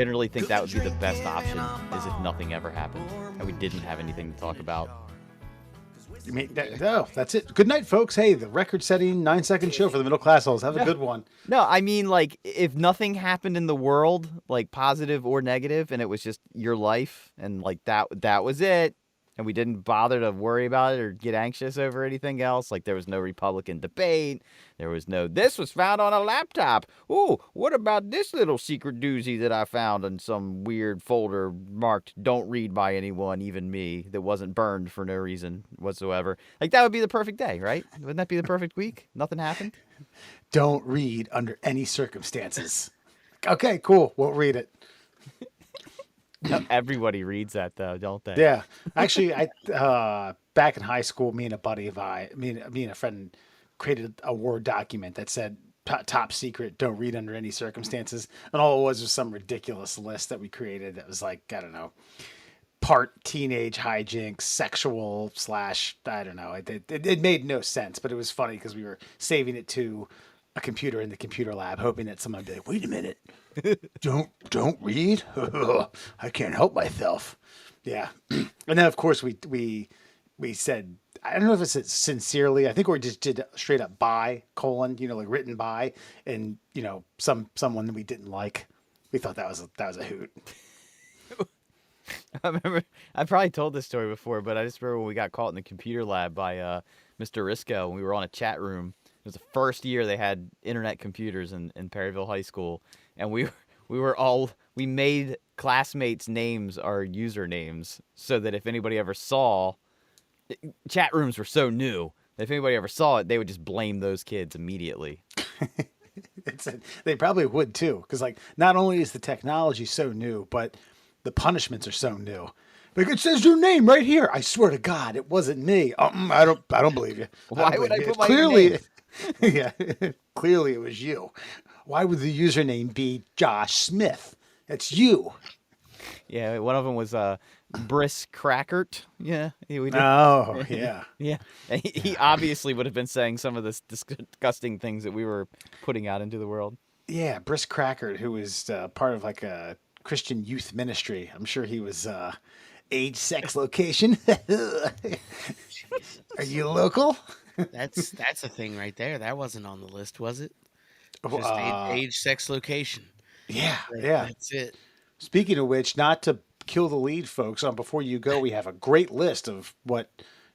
generally think that would be the best option, is if nothing ever happened and we didn't have anything to talk about. You mean that's it. Good night, folks. Hey, the record-setting 9-second show for the middle class holes. Have a good one. No, I mean, like, if nothing happened in the world, like positive or negative, and it was just your life, and like that was it, and we didn't bother to worry about it or get anxious over anything else. Like, there was no Republican debate. There was no, this was found on a laptop. Ooh, what about this little secret doozy that I found in some weird folder marked "Don't read" by anyone, even me, that wasn't burned for no reason whatsoever. Like, that would be the perfect day, right? Wouldn't that be the perfect week? Nothing happened? Don't read under any circumstances. Okay, cool. Won't read it. Everybody reads that, though, don't they? Yeah, actually, I back in high school, me and a friend created a Word document that said top secret, don't read under any circumstances, and all it was some ridiculous list that we created that was like, I don't know, part teenage hijinks, sexual / I don't know. It made no sense, but it was funny because we were saving it to a computer in the computer lab, hoping that someone would be like, "Wait a minute, don't read. I can't help myself." Yeah, and then of course we said, I don't know if it's sincerely. I think we just did straight up by : like written by, and someone that we didn't like. We thought that was a hoot. I remember, I probably told this story before, but I just remember when we got caught in the computer lab by Mr. Risco, when we were on a chat room. It was the first year they had internet computers in Perryville High School, and we made classmates' names our usernames, so that if anybody ever saw, chat rooms were so new that if anybody ever saw it, they would just blame those kids immediately. They probably would too, because like not only is the technology so new, but the punishments are so new. Like, it says your name right here. I swear to God, it wasn't me. I don't believe you. Why would I put my clearly name? Yeah, clearly it was you. Why would the username be Josh Smith? It's you. Yeah, one of them was Briss Crackert. Yeah, Oh, yeah. Yeah, he obviously would have been saying some of the disgusting things that we were putting out into the world. Yeah, Briss Crackert, who was part of like a Christian youth ministry. I'm sure he was age, sex, location. Are you local? That's a thing right there. That wasn't on the list, was it? Just age, sex, location. Yeah, That's it. Speaking of which, not to kill the lead, folks, before you go, we have a great list of what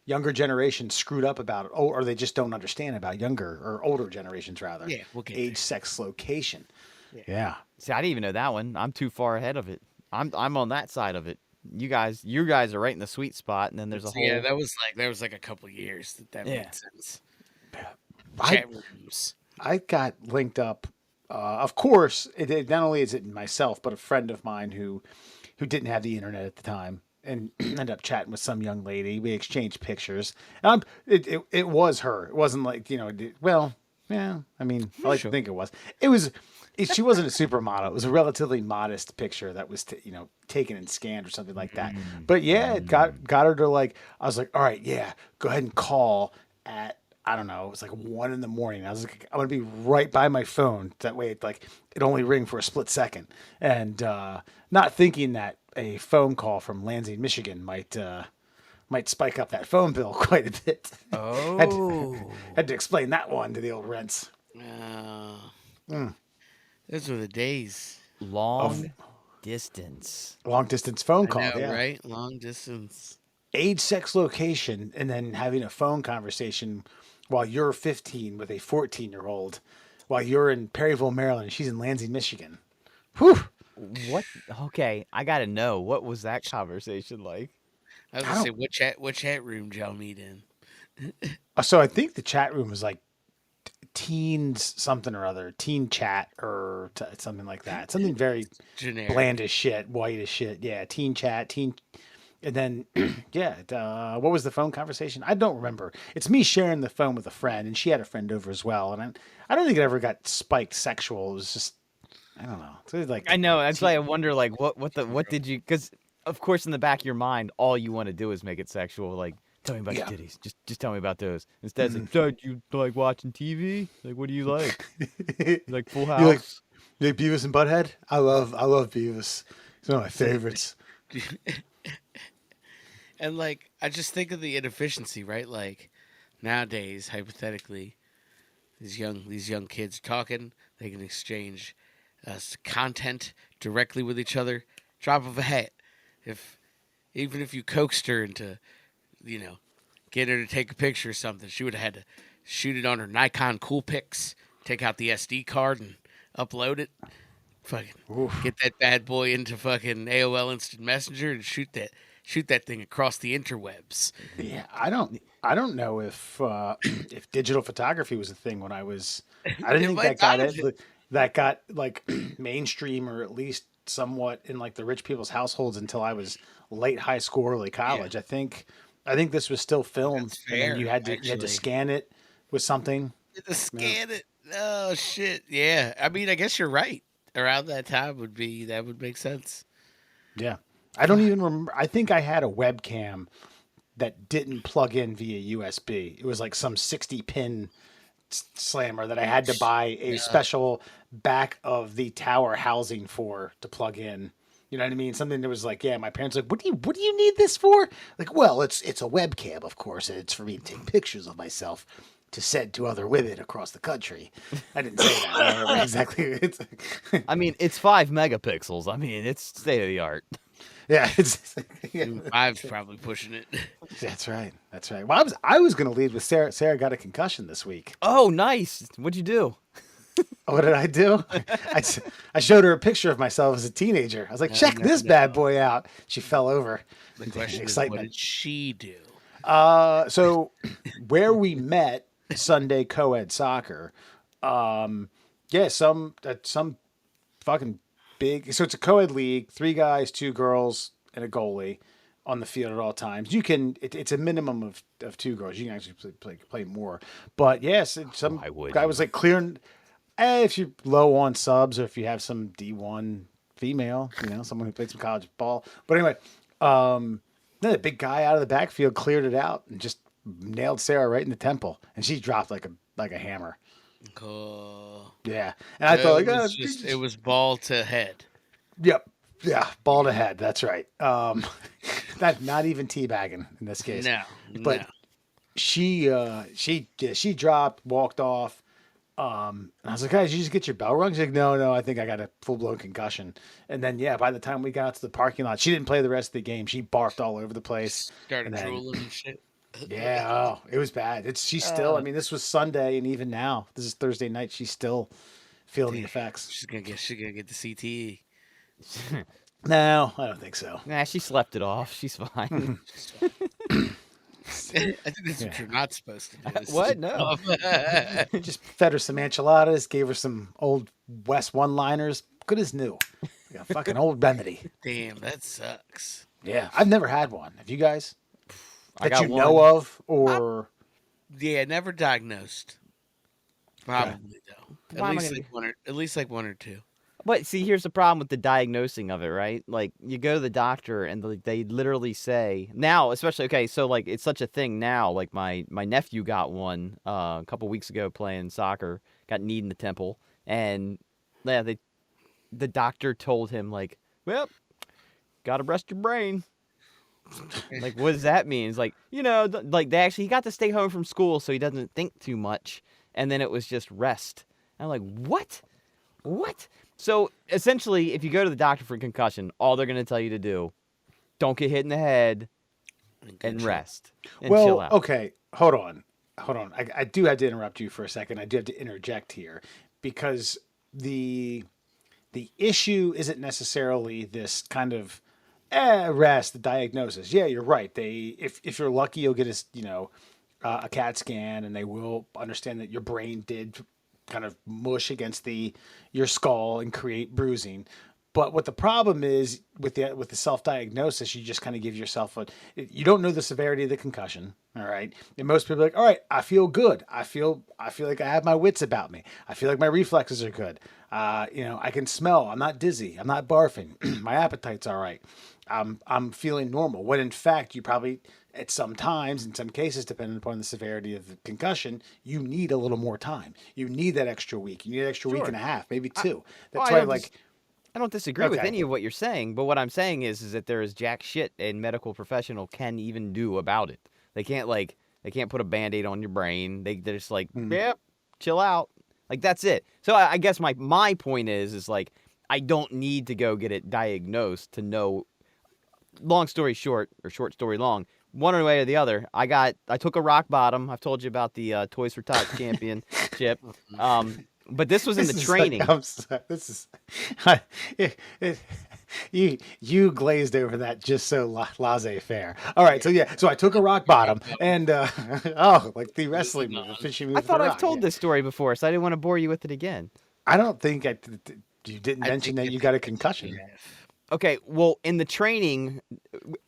younger generations screwed up about, or they just don't understand about younger or older generations, rather. Yeah, we'll get age, there. sex, location. Yeah. See, I didn't even know that one. I'm too far ahead of it. I'm on that side of it. You guys are right in the sweet spot, and then there's a whole. Yeah, there was like a couple years that made sense. Chat rooms. I got linked up. Of course, not only is it myself, but a friend of mine who didn't have the internet at the time, and ended up chatting with some young lady. We exchanged pictures. It was her. It wasn't like, well, yeah. I mean, I like to think it was. It was. She wasn't a supermodel. It was a relatively modest picture that was, taken and scanned or something like that. But yeah, it got her to like. I was like, all right, yeah, go ahead and call at, I don't know, it was like 1 a.m. I was like, I'm gonna be right by my phone. That way, it only ring for a split second, and not thinking that a phone call from Lansing, Michigan might spike up that phone bill quite a bit. Oh, had to explain that one to the old rents. Those were the days. Long distance phone I call, know, yeah. right? Long distance. Age, sex, location, and then having a phone conversation while you're 15 with a 14-year-old, while you're in Perryville, Maryland, and she's in Lansing, Michigan. Whew. What? Okay, I gotta know. What was that conversation like? I was gonna say, what chat room did y'all meet in? So I think the chat room was like teens something or other, teen chat or something like that. Something very Generic. bland as shit, white as shit. Yeah, teen chat, and then what was the phone conversation? I don't remember. It's me sharing the phone with a friend, and she had a friend over as well. And I don't think it ever got spiked sexual. It was just, I don't know. So it was like, I know. That's why I wonder, like, what did you? Because of course, in the back of your mind, all you want to do is make it sexual. Like, tell me about your titties. Just tell me about those. Instead, it's like, so you like watching TV? Like, what do you like? You like Full House? You like Beavis and Butthead? I love Beavis. He's one of my favorites. And like, I just think of the inefficiency, right? Like nowadays, hypothetically, these young kids talking, they can exchange content directly with each other, drop of a hat. If even if you coaxed her into, you know, get her to take a picture or something, she would have had to shoot it on her Nikon Coolpix, take out the SD card and upload it. Fucking Oof. get that bad boy into fucking AOL Instant Messenger and shoot that thing across the interwebs. Yeah, I don't know if if digital photography was a thing when I was. I didn't It think might that not got have it. been. That got like mainstream or at least somewhat in like the rich people's households until I was late high school, early Yeah, college. I think this was still film, that's and then fair. you had to Actually, scan it with something. to Yeah. scan it. Oh shit! Yeah, I mean, I guess you're right. Around that time would make sense. Yeah. I don't even remember. I think I had a webcam that didn't plug in via USB. It was like some 60 pin slammer that I had to buy a Yeah, special back of the tower housing for to plug in. You know what I mean? Something that was like, yeah, my parents were like, what do you need this for? Like, well, it's a webcam, of course, and it's for me to take pictures of myself to send to other women across the country. I didn't say that. I don't remember exactly. It's I mean, it's 5 megapixels. I mean, it's state of the art. yeah, yeah, even five's probably pushing it. that's right. That's right. Well, I was going to lead with Sarah. Sarah got a concussion this week. Oh, nice. What'd you do? What did I do? I, s- I showed her a picture of myself as a teenager. I was like, I check never this bad know. boy out. She fell over. The in question is, what excitement. did she do? So where we met Sunday co-ed soccer, yeah, some fucking big. So it's a co-ed league, 3 guys, 2 girls, and a goalie on the field at all times. It's a minimum of 2 girls. You can actually play more. But yes, some Why would guy you? was like clearing. If you're low on subs or if you have some D1 female, someone who played some college ball. But anyway, then the big guy out of the backfield cleared it out and just nailed Sarah right in the temple, and she dropped like a hammer. Cool. Yeah, and I So thought it like, was just it was ball to head. yep, yeah, ball to head. That's right. Not even teabagging in this case, No, but no. she dropped, walked off. And I was like, guys, you just get your bell rung? She's like, no, I think I got a full blown concussion. And then, yeah, by the time we got to the parking lot, she didn't play the rest of the game. She barfed all over the place. Started And then, drooling and shit. yeah, oh, it was bad. She's still, I mean, this was Sunday, and even now, this is Thursday night, she's still feeling the Damn, effects. she's gonna get the CTE. No, I don't think so. Nah, she slept it off. She's fine. I think that's Yeah. what you're not supposed to do. is What? sleep No. off. Just fed her some enchiladas, gave her some old West one-liners. Good as new. Like a fucking old remedy. Damn, that sucks. Yeah, I've never had one. Have you guys? I That got you one. know of, or Yeah, never diagnosed. Probably though. Why At am I least gonna- like one or at least like 1 or 2. But see, here's the problem with the diagnosing of it, right? Like, you go to the doctor and they literally say now, especially okay, so like it's such a thing now. Like my nephew got one a couple weeks ago playing soccer, got kneed in the temple, and yeah, the doctor told him like, well, gotta rest your brain. Like, what does that mean? It's like, like he got to stay home from school so he doesn't think too much, and then it was just rest. I'm like, what? What? So essentially, if you go to the doctor for a concussion, all they're going to tell you to do, don't get hit in the head and rest and chill well, out. okay, hold on. I do have to interrupt you for a second. I do have to interject here because the issue isn't necessarily this kind of rest, the diagnosis. Yeah, you're right. If you're lucky, you'll get a CAT scan, and they will understand that your brain did kind of mush against your skull and create bruising. But what the problem is with the self-diagnosis, you just kind of give yourself you don't know the severity of the concussion. All right. And most people are like, all right, I feel good. I feel like I have my wits about me. I feel like my reflexes are good. I can smell. I'm not dizzy. I'm not barfing. My appetite's all right. I'm feeling normal. When in fact, you probably at some times, in some cases, depending upon the severity of the concussion, you need a little more time. You need that extra week. You need an extra week Sure. and a half, maybe I, 2. well, That's why, like, I don't disagree with okay. any of what you're saying, but what I'm saying is that there is jack shit a medical professional can even do about it. They can't put a band-aid on your brain. They're just like, yep, chill out. Like that's it. So I guess my point is like I don't need to go get it diagnosed to know. Long story short, or short story long, one way or the other, I took a rock bottom. I've told you about the Toys for Tots championship. But this was in the training. I'm sorry, this is you glazed over that just so laissez-faire. All right, so yeah, so I took a rock bottom and oh, like the wrestling move, the fishing move. I thought with the I've rock, told yeah. this story before, so I didn't want to bore you with it again. I don't think you didn't mention that you got a concussion. Okay, well, in the training,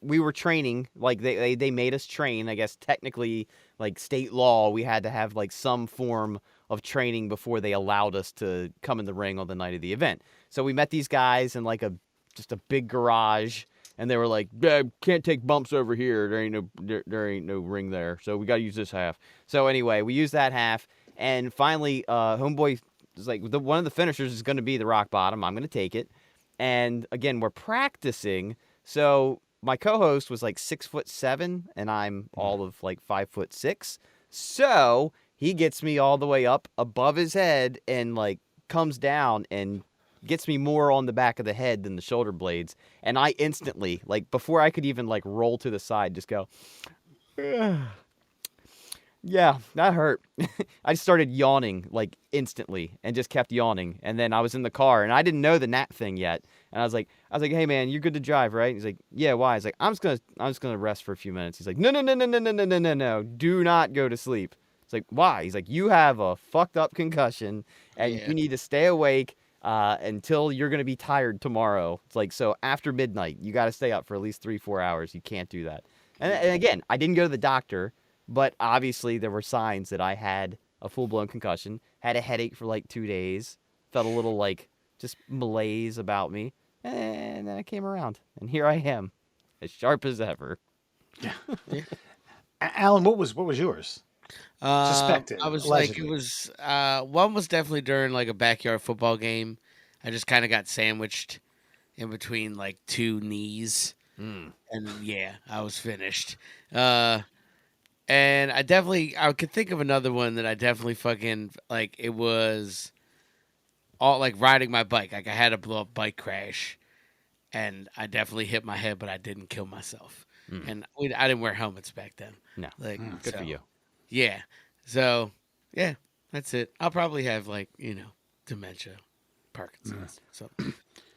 we were training, like they made us train. I guess technically, like state law, we had to have like some form of training before they allowed us to come in the ring on the night of the event. So we met these guys in like just a big garage, and they were like, "Can't take bumps over here. There ain't no ring there. So we got to use this half." So anyway, we used that half, and finally, homeboy was like, one of the finishers is going to be the rock bottom. I'm going to take it. And again, we're practicing. So my co-host was like 6'7", and I'm all of like 5'6". So he gets me all the way up above his head and like comes down and gets me more on the back of the head than the shoulder blades. And I instantly, like before I could even like roll to the side, just go, "Ugh. Yeah, that hurt." I started yawning like instantly and just kept yawning. And then I was in the car and I didn't know the nap thing yet. And I was like, "Hey man, you're good to drive, right?" He's like, "Yeah, why?" I was like, I'm just gonna rest for a few minutes." He's like, "No, no, no, no, no, no, no, no, no, no. Do not go to sleep." It's like, "Why?" He's like, "You have a fucked up concussion and you need to stay awake until you're gonna be tired tomorrow." It's like, so after midnight, you got to stay up for at least 3-4 hours. You can't do that. And again, I didn't go to the doctor. But obviously, there were signs that I had a full-blown concussion, had a headache for like 2 days, felt a little like just malaise about me, and then I came around, and here I am, as sharp as ever. Yeah. Alan, what was yours? Suspected. I was allegedly. like, it was one was definitely during like a backyard football game. I just kind of got sandwiched in between like two knees, and yeah, I was finished. And I could think of another one that I definitely fucking, like, it was all, like, riding my bike. Like, I had a blow-up bike crash, and I definitely hit my head, but I didn't kill myself. And I didn't wear helmets back then. No, Like, good for you. Yeah. So, yeah, that's it. I'll probably have, like, dementia, Parkinson's. So.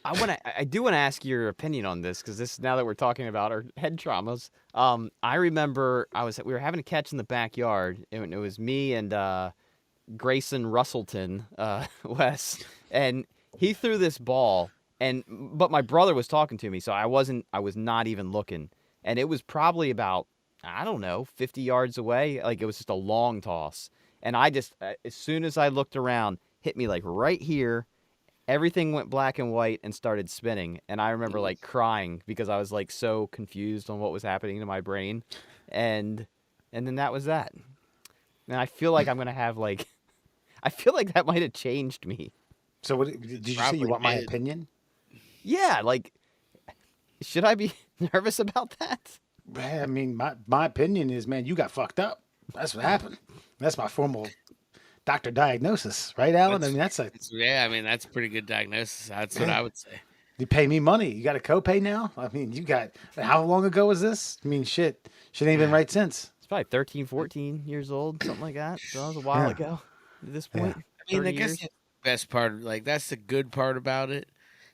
I do want to ask your opinion on this because now that we're talking about our head traumas, I remember we were having a catch in the backyard. It was me and Grayson Russellton, Wes, and he threw this ball, but my brother was talking to me, so I was not even looking, and it was probably about, I don't know, 50 yards away. Like it was just a long toss, and I just as soon as I looked around, hit me like right here. Everything went black and white and started spinning. And I remember like crying because I was like so confused on what was happening to my brain. And then that was that. And I feel like I'm going to have like, I feel like that might have changed me. So what did you say? You want my opinion? Yeah. Like, should I be nervous about that? I mean, my opinion is, man, you got fucked up. That's what happened. That's my formal doctor diagnosis, right, Alan? That's that's pretty good diagnosis. That's what I would say. You pay me money. You got a copay now? I mean, how long ago was this? I mean, shit ain't been right since. It's probably 13, 14 years old, something like that. So that was a while ago at this point. I mean, I guess that's the best part, like, that's the good part about it,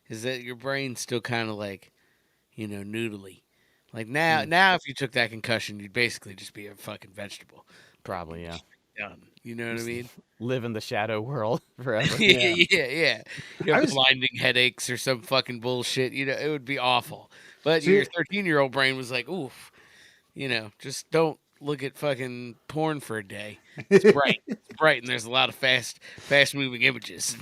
is that your brain's still kind of like, noodly. Like now, if you took that concussion, you'd basically just be a fucking vegetable. Probably, yeah. Done. You know what I mean? Live in the shadow world forever. yeah. You have blinding headaches or some fucking bullshit. It would be awful. But your 13-year-old brain was like, oof. Just don't look at fucking porn for a day. It's bright. It's bright, and there's a lot of fast moving images.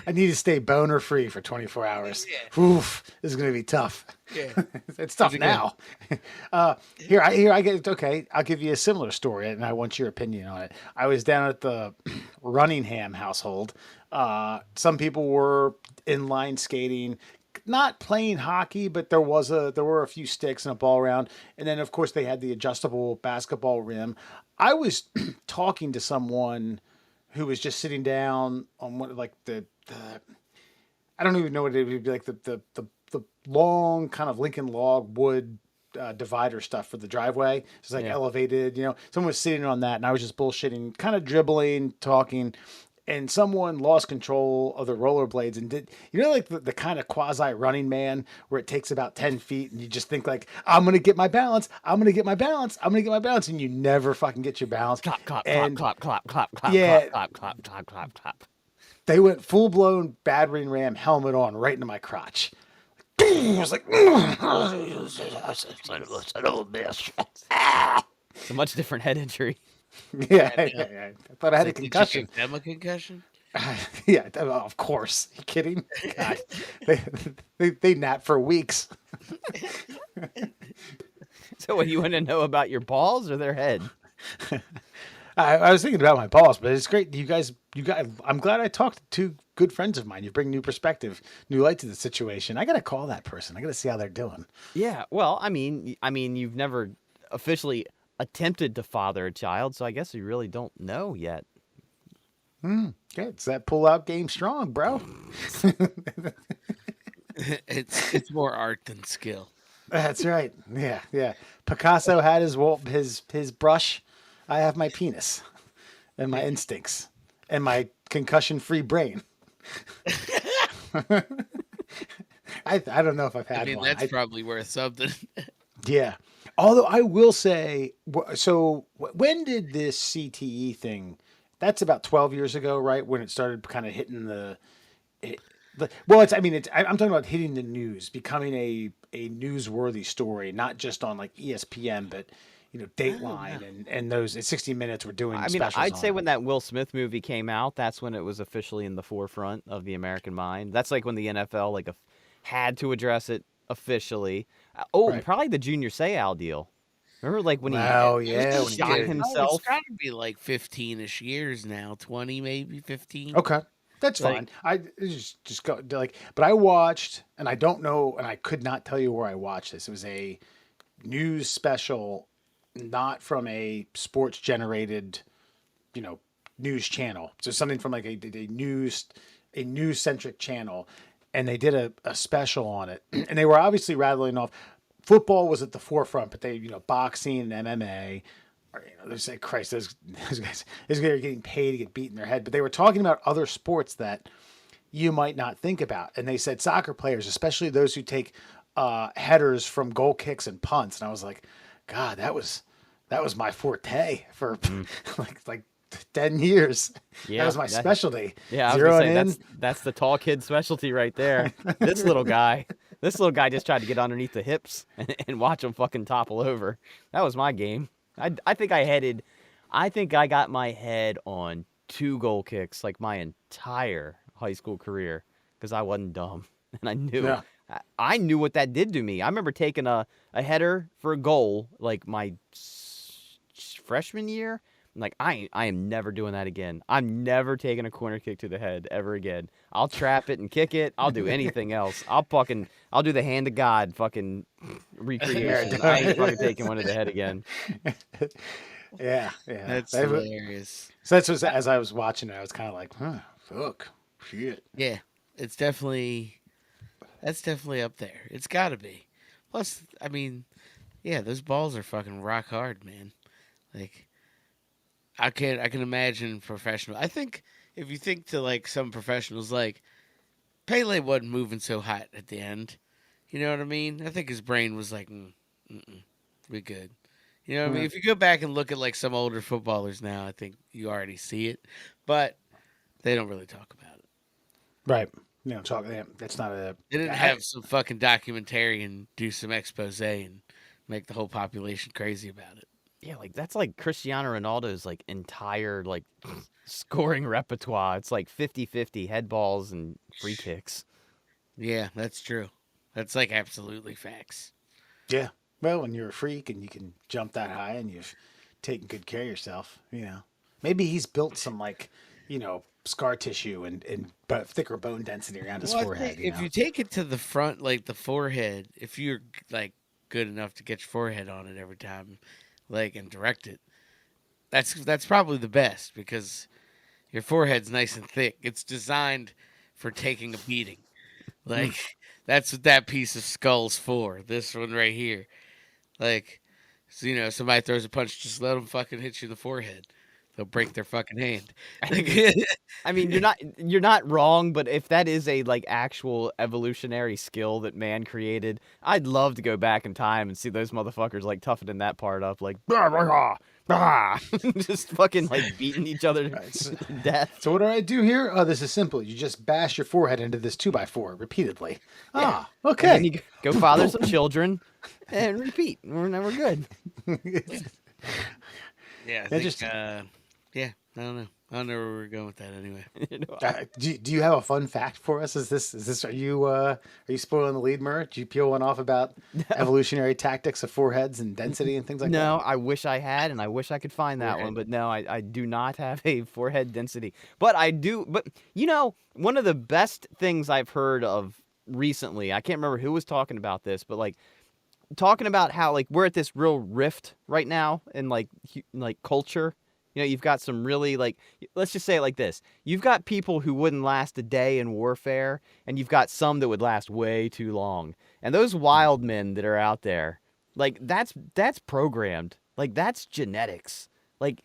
I need to stay boner free for 24 hours. Yeah. Oof, this is gonna be tough. Yeah. It's tough How's it going? now. I get okay. I'll give you a similar story, and I want your opinion on it. I was down at the Runningham household. Some people were inline skating, not playing hockey, but there were a few sticks and a ball around, and then of course they had the adjustable basketball rim. I was talking to someone who was just sitting down on one like the I don't even know what it would be like the long kind of Lincoln log wood divider stuff for the driveway. It's like Yeah. elevated, Someone was sitting on that, and I was just bullshitting, kind of dribbling, talking, and someone lost control of the rollerblades and did like the kind of quasi Running Man where it takes about 10 feet and you just think like, I'm gonna get my balance, I'm gonna get my balance, I'm gonna get my balance, and you never fucking get your balance. Clap, clap, And clap, clap, clap, clap, Yeah. clap, clap, clap, clap, clap. they went full blown battering ram helmet on right into my crotch. I was like, It's a much different head injury. yeah. I thought I had a Did you concussion. give them a concussion? Yeah, of course. You kidding? God, they nap for weeks. So what, you want to know about your balls or their head? I was thinking about my balls, but it's great. You guys. I'm glad I talked to two good friends of mine. You bring new perspective, new light to the situation. I got to call that person. I got to see how they're doing. Yeah, well, I mean, you've never officially attempted to father a child, so I guess you really don't know yet. Yeah, it's that pull-out game strong, bro. It's more art than skill. That's right. Yeah. Picasso had his brush. I have my penis and my instincts and my concussion-free brain. I don't know if I've had I mean, one. that's probably worth something. Yeah. Although I will say, so when did this CTE thing? That's about 12 years ago, right? When it started kind of hitting well, I'm talking about hitting the news, becoming a newsworthy story, not just on like ESPN, but Dateline and those 60 Minutes were doing. I mean, specials I'd on say it. when that Will Smith movie came out, that's when it was officially in the forefront of the American mind. That's like when the NFL had to address it officially. And Right. probably the Junior Seau deal. Remember, like when Oh, he yeah, when he shot did. himself. It's got to be like 15-ish years now, 20 maybe 15. Okay. That's Like- fine. I just go like, but I watched, and I don't know, and I could not tell you where I watched this. It was a news special, not from a sports generated, news channel. So something from like a news centric channel, and they did a special on it, and they were obviously rattling off. Football was at the forefront, but they, boxing and MMA. They say, Christ, those guys are getting paid to get beat in their head. But they were talking about other sports that you might not think about. And they said soccer players, especially those who take headers from goal kicks and punts. And I was like, God, that was my forte for like 10 years. Yeah, that was my specialty. Yeah, I was Zeroing gonna in. say that's the tall kid specialty right there. This little guy just tried to get underneath the hips and watch him fucking topple over. That was my game. I think I got my head on 2 goal kicks like my entire high school career because I wasn't dumb and I knew. Yeah. I knew what that did to me. I remember taking a header for a goal like my freshman year. I'm like, I am never doing that again. I'm never taking a corner kick to the head ever again. I'll trap it and kick it. I'll do anything else. I'll do the hand of God fucking recreation. I ain't fucking taking one to the head again. Yeah. That's That was- hilarious. So that's as I was watching it, I was kind of like, fuck, shit. Yeah, that's definitely up there. It's got to be. Plus, I mean, yeah, those balls are fucking rock hard, man. Like, I can imagine professional. I think if you think to like some professionals, like Pele wasn't moving so hot at the end. You know what I mean? I think his brain was like, we good. You know what I mean? If you go back and look at like some older footballers now, I think you already see it, but they don't really talk about it. Right. That's not a. They didn't have some fucking documentarian do some expose and make the whole population crazy about it. Yeah, like that's like Cristiano Ronaldo's like entire like scoring repertoire. It's like 50-50 head balls and free kicks. Yeah, that's true. That's like absolutely facts. Yeah. Well, when you're a freak and you can jump that high and you've taken good care of yourself, maybe he's built some like, scar tissue and but thicker bone density around his Well, I forehead. think if you take it to the front, like the forehead, if you're like good enough to get your forehead on it every time, like and direct it, that's probably the best because your forehead's nice and thick. It's designed for taking a beating. Like that's what that piece of skull's for. This one right here. Like, so, somebody throws a punch, just let them fucking hit you in the forehead. They'll break their fucking hand. Like, I mean, you're not wrong, but if that is a like actual evolutionary skill that man created, I'd love to go back in time and see those motherfuckers like toughening that part up, like bah, bah, bah, bah. Just fucking like beating each other to death. So what do I do here? Oh, this is simple. You just bash your forehead into this 2x4 repeatedly. Ah, And okay. then you go father some children and repeat. We're good. yeah, Interesting. Yeah, I don't know. I don't know where we're going with that anyway. Do you have a fun fact for us? Are you spoiling the lead, Murr? Did you peel one off about evolutionary tactics of foreheads and density and things like that? No, I wish I had, and I wish I could find that Forehead. one, but no, I do not have a forehead density. But I do, but one of the best things I've heard of recently, I can't remember who was talking about this, but like talking about how like we're at this real rift right now in like culture. You've got some really like, let's just say it like this. You've got people who wouldn't last a day in warfare, and you've got some that would last way too long. And those wild men that are out there, like that's programmed. Like that's genetics. Like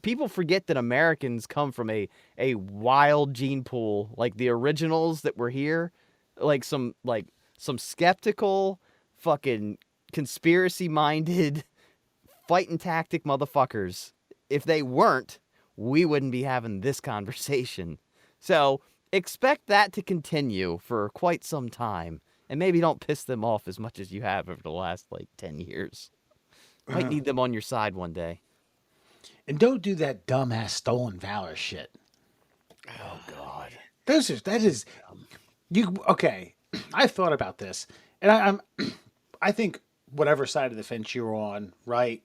people forget that Americans come from a wild gene pool, like the originals that were here, like some skeptical, fucking conspiracy minded, fighting tactic motherfuckers. If they weren't, we wouldn't be having this conversation. So expect that to continue for quite some time. And maybe don't piss them off as much as you have over the last, 10 years. Might need them on your side one day. And don't do that dumbass stolen valor shit. Oh, God. Okay. I thought about this, and I think whatever side of the fence you're on, right,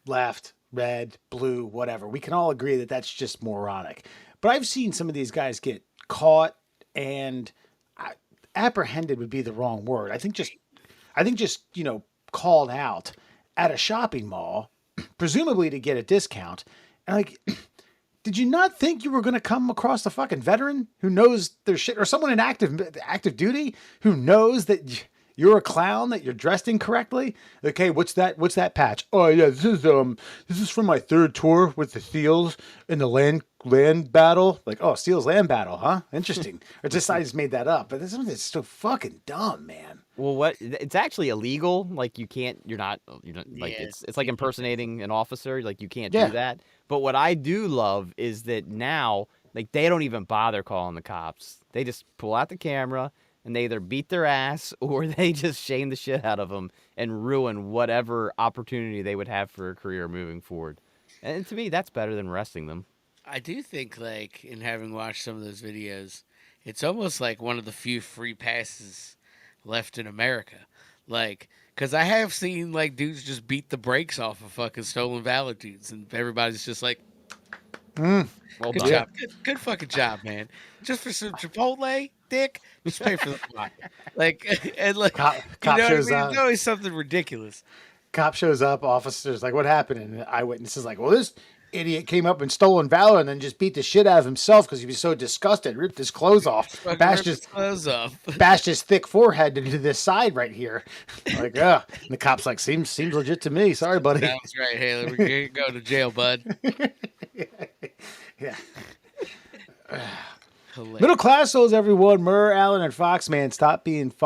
left, red, blue, whatever, we can all agree that that's just moronic. But I've seen some of these guys get caught and apprehended would be the wrong word. I think just called out at a shopping mall, presumably to get a discount. And like, did you not think you were going to come across a fucking veteran who knows their shit, or someone in active duty who knows that you're a clown, that you're dressed incorrectly? Okay, what's that patch? Oh yeah, this is from my third tour with the SEALs in the land battle. Like, oh, SEALs land battle, huh? Interesting. Or just I just made that up, but this is so fucking dumb, man. Well, what? It's actually illegal. Like you're not like Yeah, it's like impersonating an officer. Like you can't Yeah. do that. But what I do love is that now, like they don't even bother calling the cops. They just pull out the camera and they either beat their ass or they just shame the shit out of them and ruin whatever opportunity they would have for a career moving forward. And to me, that's better than arresting them. I do think, like, in having watched some of those videos, it's almost like one of the few free passes left in America. Like, because I have seen, like, dudes just beat the brakes off of fucking stolen valor dudes, and everybody's just like, Well good done. job. Good fucking job, man. Just for some Chipotle, dick, just pay for the flight. Like, and like, Cop you know what I shows mean? up. It's always something ridiculous. Cop shows up, officer's like, what happened? And the eyewitness is like, well, this idiot came up in stolen valor and then just beat the shit out of himself because he was so disgusted, ripped his clothes off, Fucking bashed rip his clothes off. bashed his thick forehead into this side right here. Like, ugh. And the cop's like, seems legit to me. Sorry, buddy. Sounds right, Haley. We're going to jail, bud. Yeah. Hilarious. Middle class souls, everyone. Murr, Allen, and Fox, man, stop doing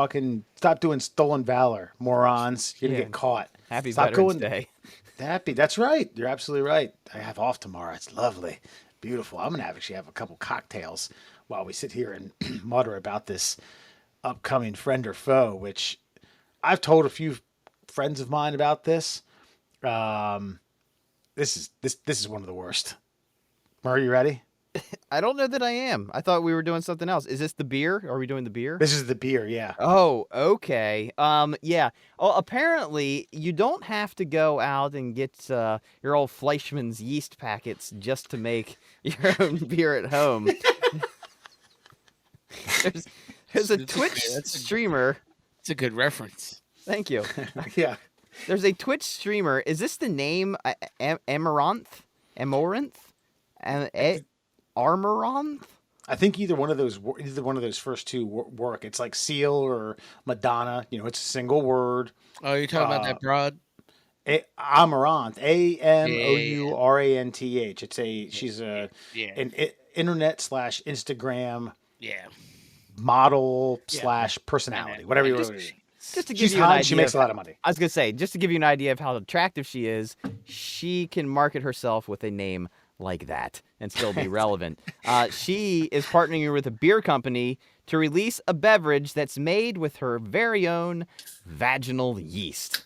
stolen valor, morons. You're gonna Yeah. get caught. Happy Stop Veterans Day. Happy. That's right. You're absolutely right. I have off tomorrow. It's lovely, beautiful. I'm gonna actually have a couple cocktails while we sit here and mutter about this upcoming friend or foe, which I've told a few friends of mine about this. This is one of the worst. Are you ready? I don't know that I am. I thought we were doing something else. Is this the beer? Are we doing the beer? This is the beer, yeah. Oh, okay. Yeah. Oh, apparently you don't have to go out and get your old Fleischmann's yeast packets just to make your own beer at home. There's a Twitch streamer. It's a good reference. Thank you. Yeah. There's a Twitch streamer. Is this the name Amaranth? Amaranth? Armoranth? I think either one of those first two work. It's like Seal or Madonna. You know, it's a single word. Oh, you're talking about that broad? Amaranth, Amouranth. She's an internet / Instagram model / personality, whatever you want to. Just to give She's you an hot. idea, She makes a lot of money. I was gonna say, just to give you an idea of how attractive she is, she can market herself with a name like that and still be relevant. She is partnering with a beer company to release a beverage that's made with her very own vaginal yeast.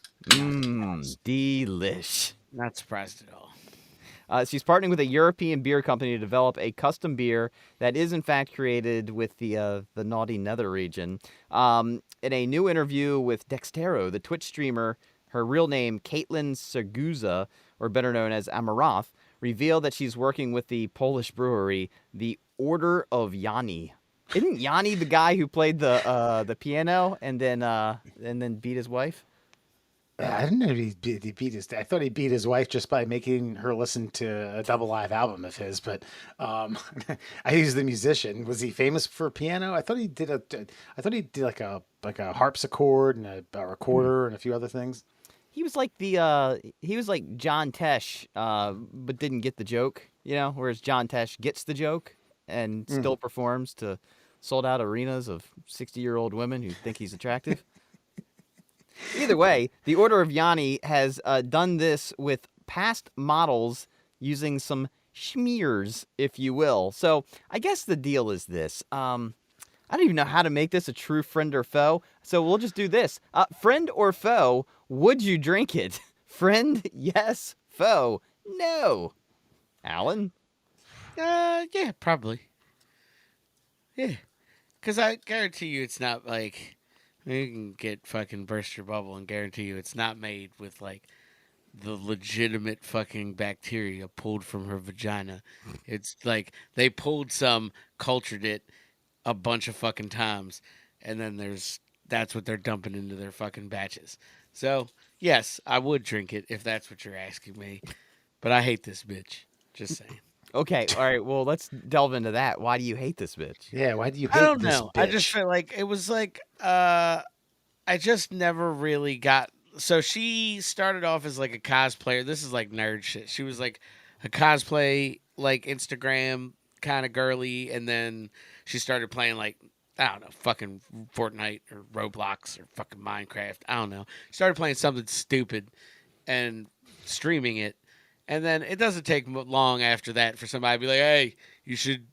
Delish. Not surprised at all. She's partnering with a European beer company to develop a custom beer that is, in fact, created with the naughty nether region. In a new interview with Dextero, the Twitch streamer, her real name, Caitlin Seguza, or better known as Amaranth, revealed that she's working with the Polish brewery, the Order of Yanni. Isn't Yanni the guy who played the piano and then beat his wife? I didn't know he beat his. I thought he beat his wife just by making her listen to a double live album of his. But I he's the musician. Was he famous for piano? I thought he did like a harpsichord and a recorder and a few other things. He was like John Tesh, but didn't get the joke. You know, whereas John Tesh gets the joke and still performs to sold out arenas of 60-year-old women who think he's attractive. Either way, the Order of Yanni has done this with past models using some schmears, if you will. So I guess the deal is this. I don't even know how to make this a true friend or foe, so we'll just do this. Friend or foe, would you drink it? Friend, yes. Foe, no. Alan? Yeah, probably. Yeah. Because I guarantee you it's not like... You can get fucking burst your bubble and guarantee you it's not made with like the legitimate fucking bacteria pulled from her vagina. It's like they pulled some, cultured it a bunch of fucking times, and then that's what they're dumping into their fucking batches. So, yes, I would drink it if that's what you're asking me. But I hate this bitch. Just saying. Okay, all right, well, let's delve into that. Why do you hate this bitch? Yeah, why do you hate I don't this know. bitch? I just feel like it was like I just never really got. So she started off as like a cosplayer. This is like nerd shit. She was like a cosplay, like Instagram kind of girly, and then she started playing like I don't know, fucking Fortnite or Roblox or fucking Minecraft. I don't know. Started playing something stupid and streaming it. And then it doesn't take long after that for somebody to be like, hey, you should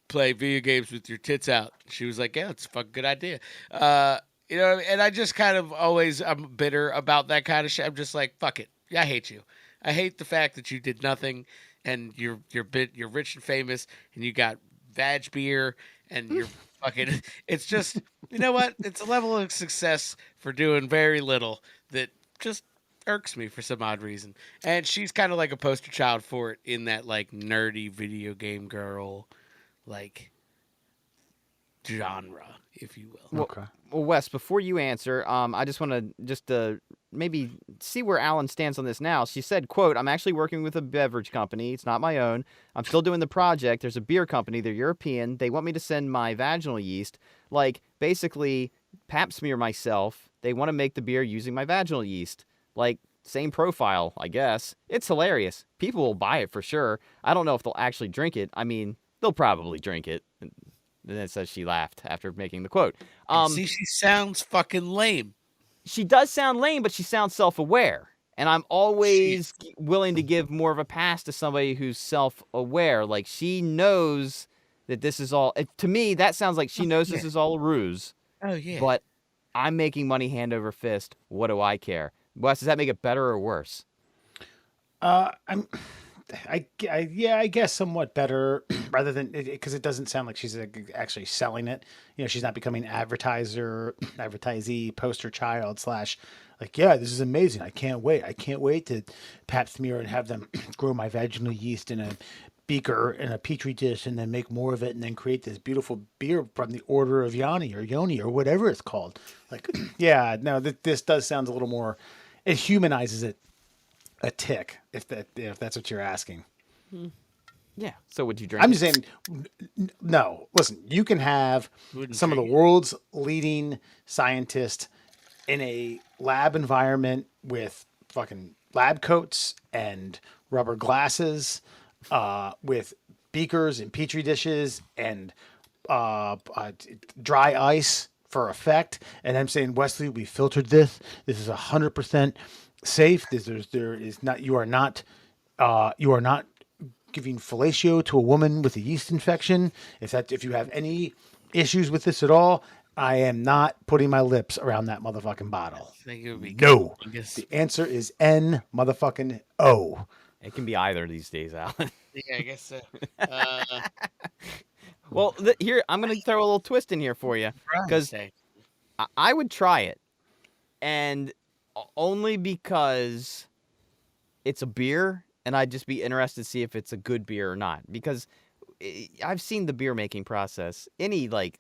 play video games with your tits out. She was like, yeah, it's a fucking good idea. You know, and I just kind of I'm bitter about that kind of shit. I'm just like, fuck it. I hate you. I hate the fact that you did nothing and you're rich and famous and you got vag beer and you're fucking, it's just, you know what? It's a level of success for doing very little that just irks me for some odd reason. And she's kind of like a poster child for it in that like nerdy video game girl like genre, if you will. Okay. Well, Wes, before you answer, I just want to maybe see where Alan stands on this now. She said, quote, I'm actually working with a beverage company. It's not my own. I'm still doing the project. There's a beer company. They're European. They want me to send my vaginal yeast, like basically pap smear myself. They want to make the beer using my vaginal yeast. Like, same profile, I guess. It's hilarious. People will buy it for sure. I don't know if they'll actually drink it. I mean, they'll probably drink it. And then it says she laughed after making the quote. See, she sounds fucking lame. She does sound lame, but she sounds self-aware. And I'm always willing to give more of a pass to somebody who's self-aware. Like, she knows that this is all... To me, that sounds like she knows this is all a ruse. Oh, yeah. But I'm making money hand over fist. What do I care? Wes, does that make it better or worse? I'm, yeah, I guess somewhat better rather than because it doesn't sound like she's actually selling it. You know, she's not becoming advertisee, poster child slash. Like, yeah, this is amazing. I can't wait. I can't wait to pap smear and have them grow my vaginal yeast in a beaker in a petri dish and then make more of it and then create this beautiful beer from the order of Yanni or Yoni or whatever it's called. Like, yeah, no, this does sound a little more. It humanizes it a tick, if that's what you're asking. Yeah. So would you drink? I'm it? just saying, no. Listen, you can have Wouldn't some of the drink it. world's leading scientists in a lab environment with fucking lab coats and rubber glasses, with beakers and petri dishes and dry ice for effect. And I'm saying, Wesley, we filtered this. This is 100% safe. There is not. You are not. You are not giving fellatio to a woman with a yeast infection. If you have any issues with this at all, I am not putting my lips around that motherfucking bottle. I think it would be No. good. I guess. The answer is N motherfucking O. It can be either these days, Alan. Yeah, I guess so. Uh, Well, here I'm gonna throw a little twist in here for you because say. I would try it, and only because it's a beer, and I'd just be interested to see if it's a good beer or not. Because I've seen the beer making process. Any like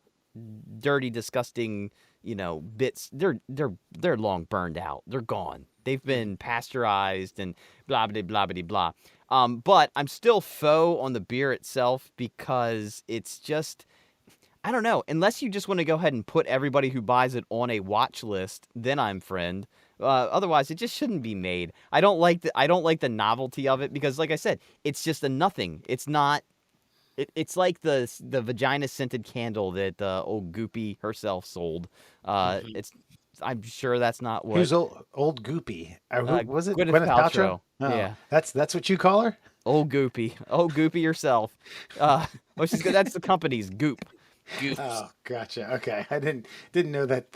dirty, disgusting, bits. They're long burned out. They're gone. They've been pasteurized and blah blah blah blah blah. But I'm still faux on the beer itself because it's just. I don't know. Unless you just want to go ahead and put everybody who buys it on a watch list, then I'm friend. Otherwise, it just shouldn't be made. I don't like the novelty of it because, like I said, it's just a nothing. It's not. It's like the vagina scented candle that old Goopy herself sold. It's. I'm sure that's not what. Who's old Goopy? Who, was it Gwyneth Paltrow. Oh, Yeah. That's what you call her? Old Goopy herself. Well, she's good. That's the company's Goop. Goofs. Oh, gotcha. Okay, I didn't know that.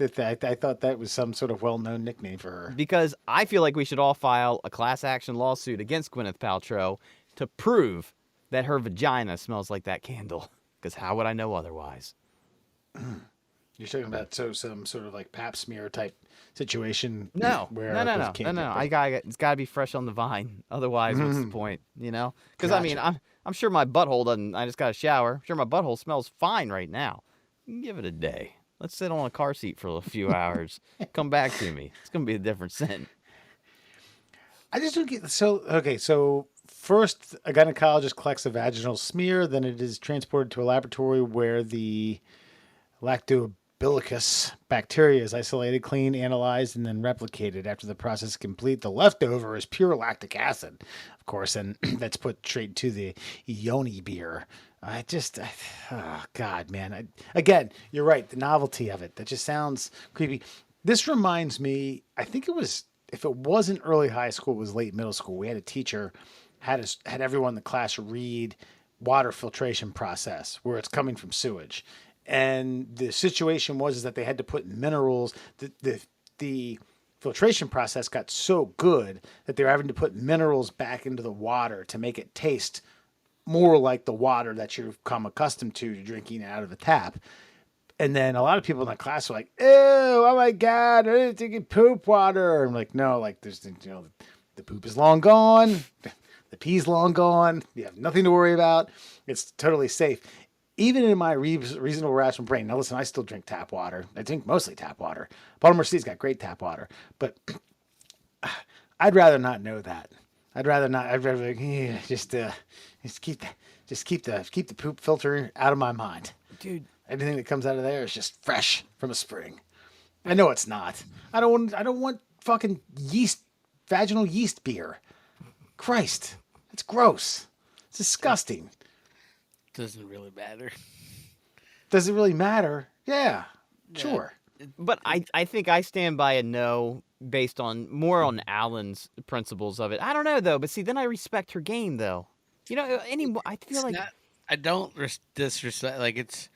I thought that was some sort of well-known nickname for her. Because I feel like we should all file a class action lawsuit against Gwyneth Paltrow to prove that her vagina smells like that candle. Because how would I know otherwise? You're talking about some sort of like pap smear type situation. No, where no. it It's got to be fresh on the vine. Otherwise, what's the point? Because Gotcha. I mean, I'm sure my butthole doesn't. I just got a shower. I'm sure my butthole smells fine right now. Give it a day. Let's sit on a car seat for a few hours. Come back to me. It's gonna be a different scent. I just don't get okay. So first, a gynecologist collects a vaginal smear, then it is transported to a laboratory where the lactobacillus bacteria is isolated, cleaned, analyzed, and then replicated. After the process is complete, the leftover is pure lactic acid, of course, and that's put straight to the Yoni beer. Oh God, man. Again, you're right. The novelty of it, that just sounds creepy. This reminds me, I think it was, if it wasn't early high school, it was late middle school. We had a teacher, had everyone in the class read water filtration process where it's coming from sewage. And the situation was is that they had to put minerals. The filtration process got so good that they were having to put minerals back into the water to make it taste more like the water that you've come accustomed to drinking out of the tap. And then a lot of people in the class were like, "Ew, oh my God, I'm drinking poop water." I'm like, no, like there's, the poop is long gone. The pee's long gone. You have nothing to worry about. It's totally safe. Even in my reasonable rational brain. Now listen, I still drink tap water. I drink mostly tap water. Baltimore City's got great tap water, but I'd rather not know that. I'd rather not. I'd rather just keep the poop filter out of my mind. Dude, Anything that comes out of there is just fresh from a spring. I know it's not. I don't want fucking vaginal yeast beer. Christ, it's gross. It's disgusting. Doesn't really matter. Does it really matter? Yeah, sure. but I think I stand by a no based on more on Alan's principles of it. I don't know though, but see, then I respect her game though. I feel like I don't disrespect. Like it's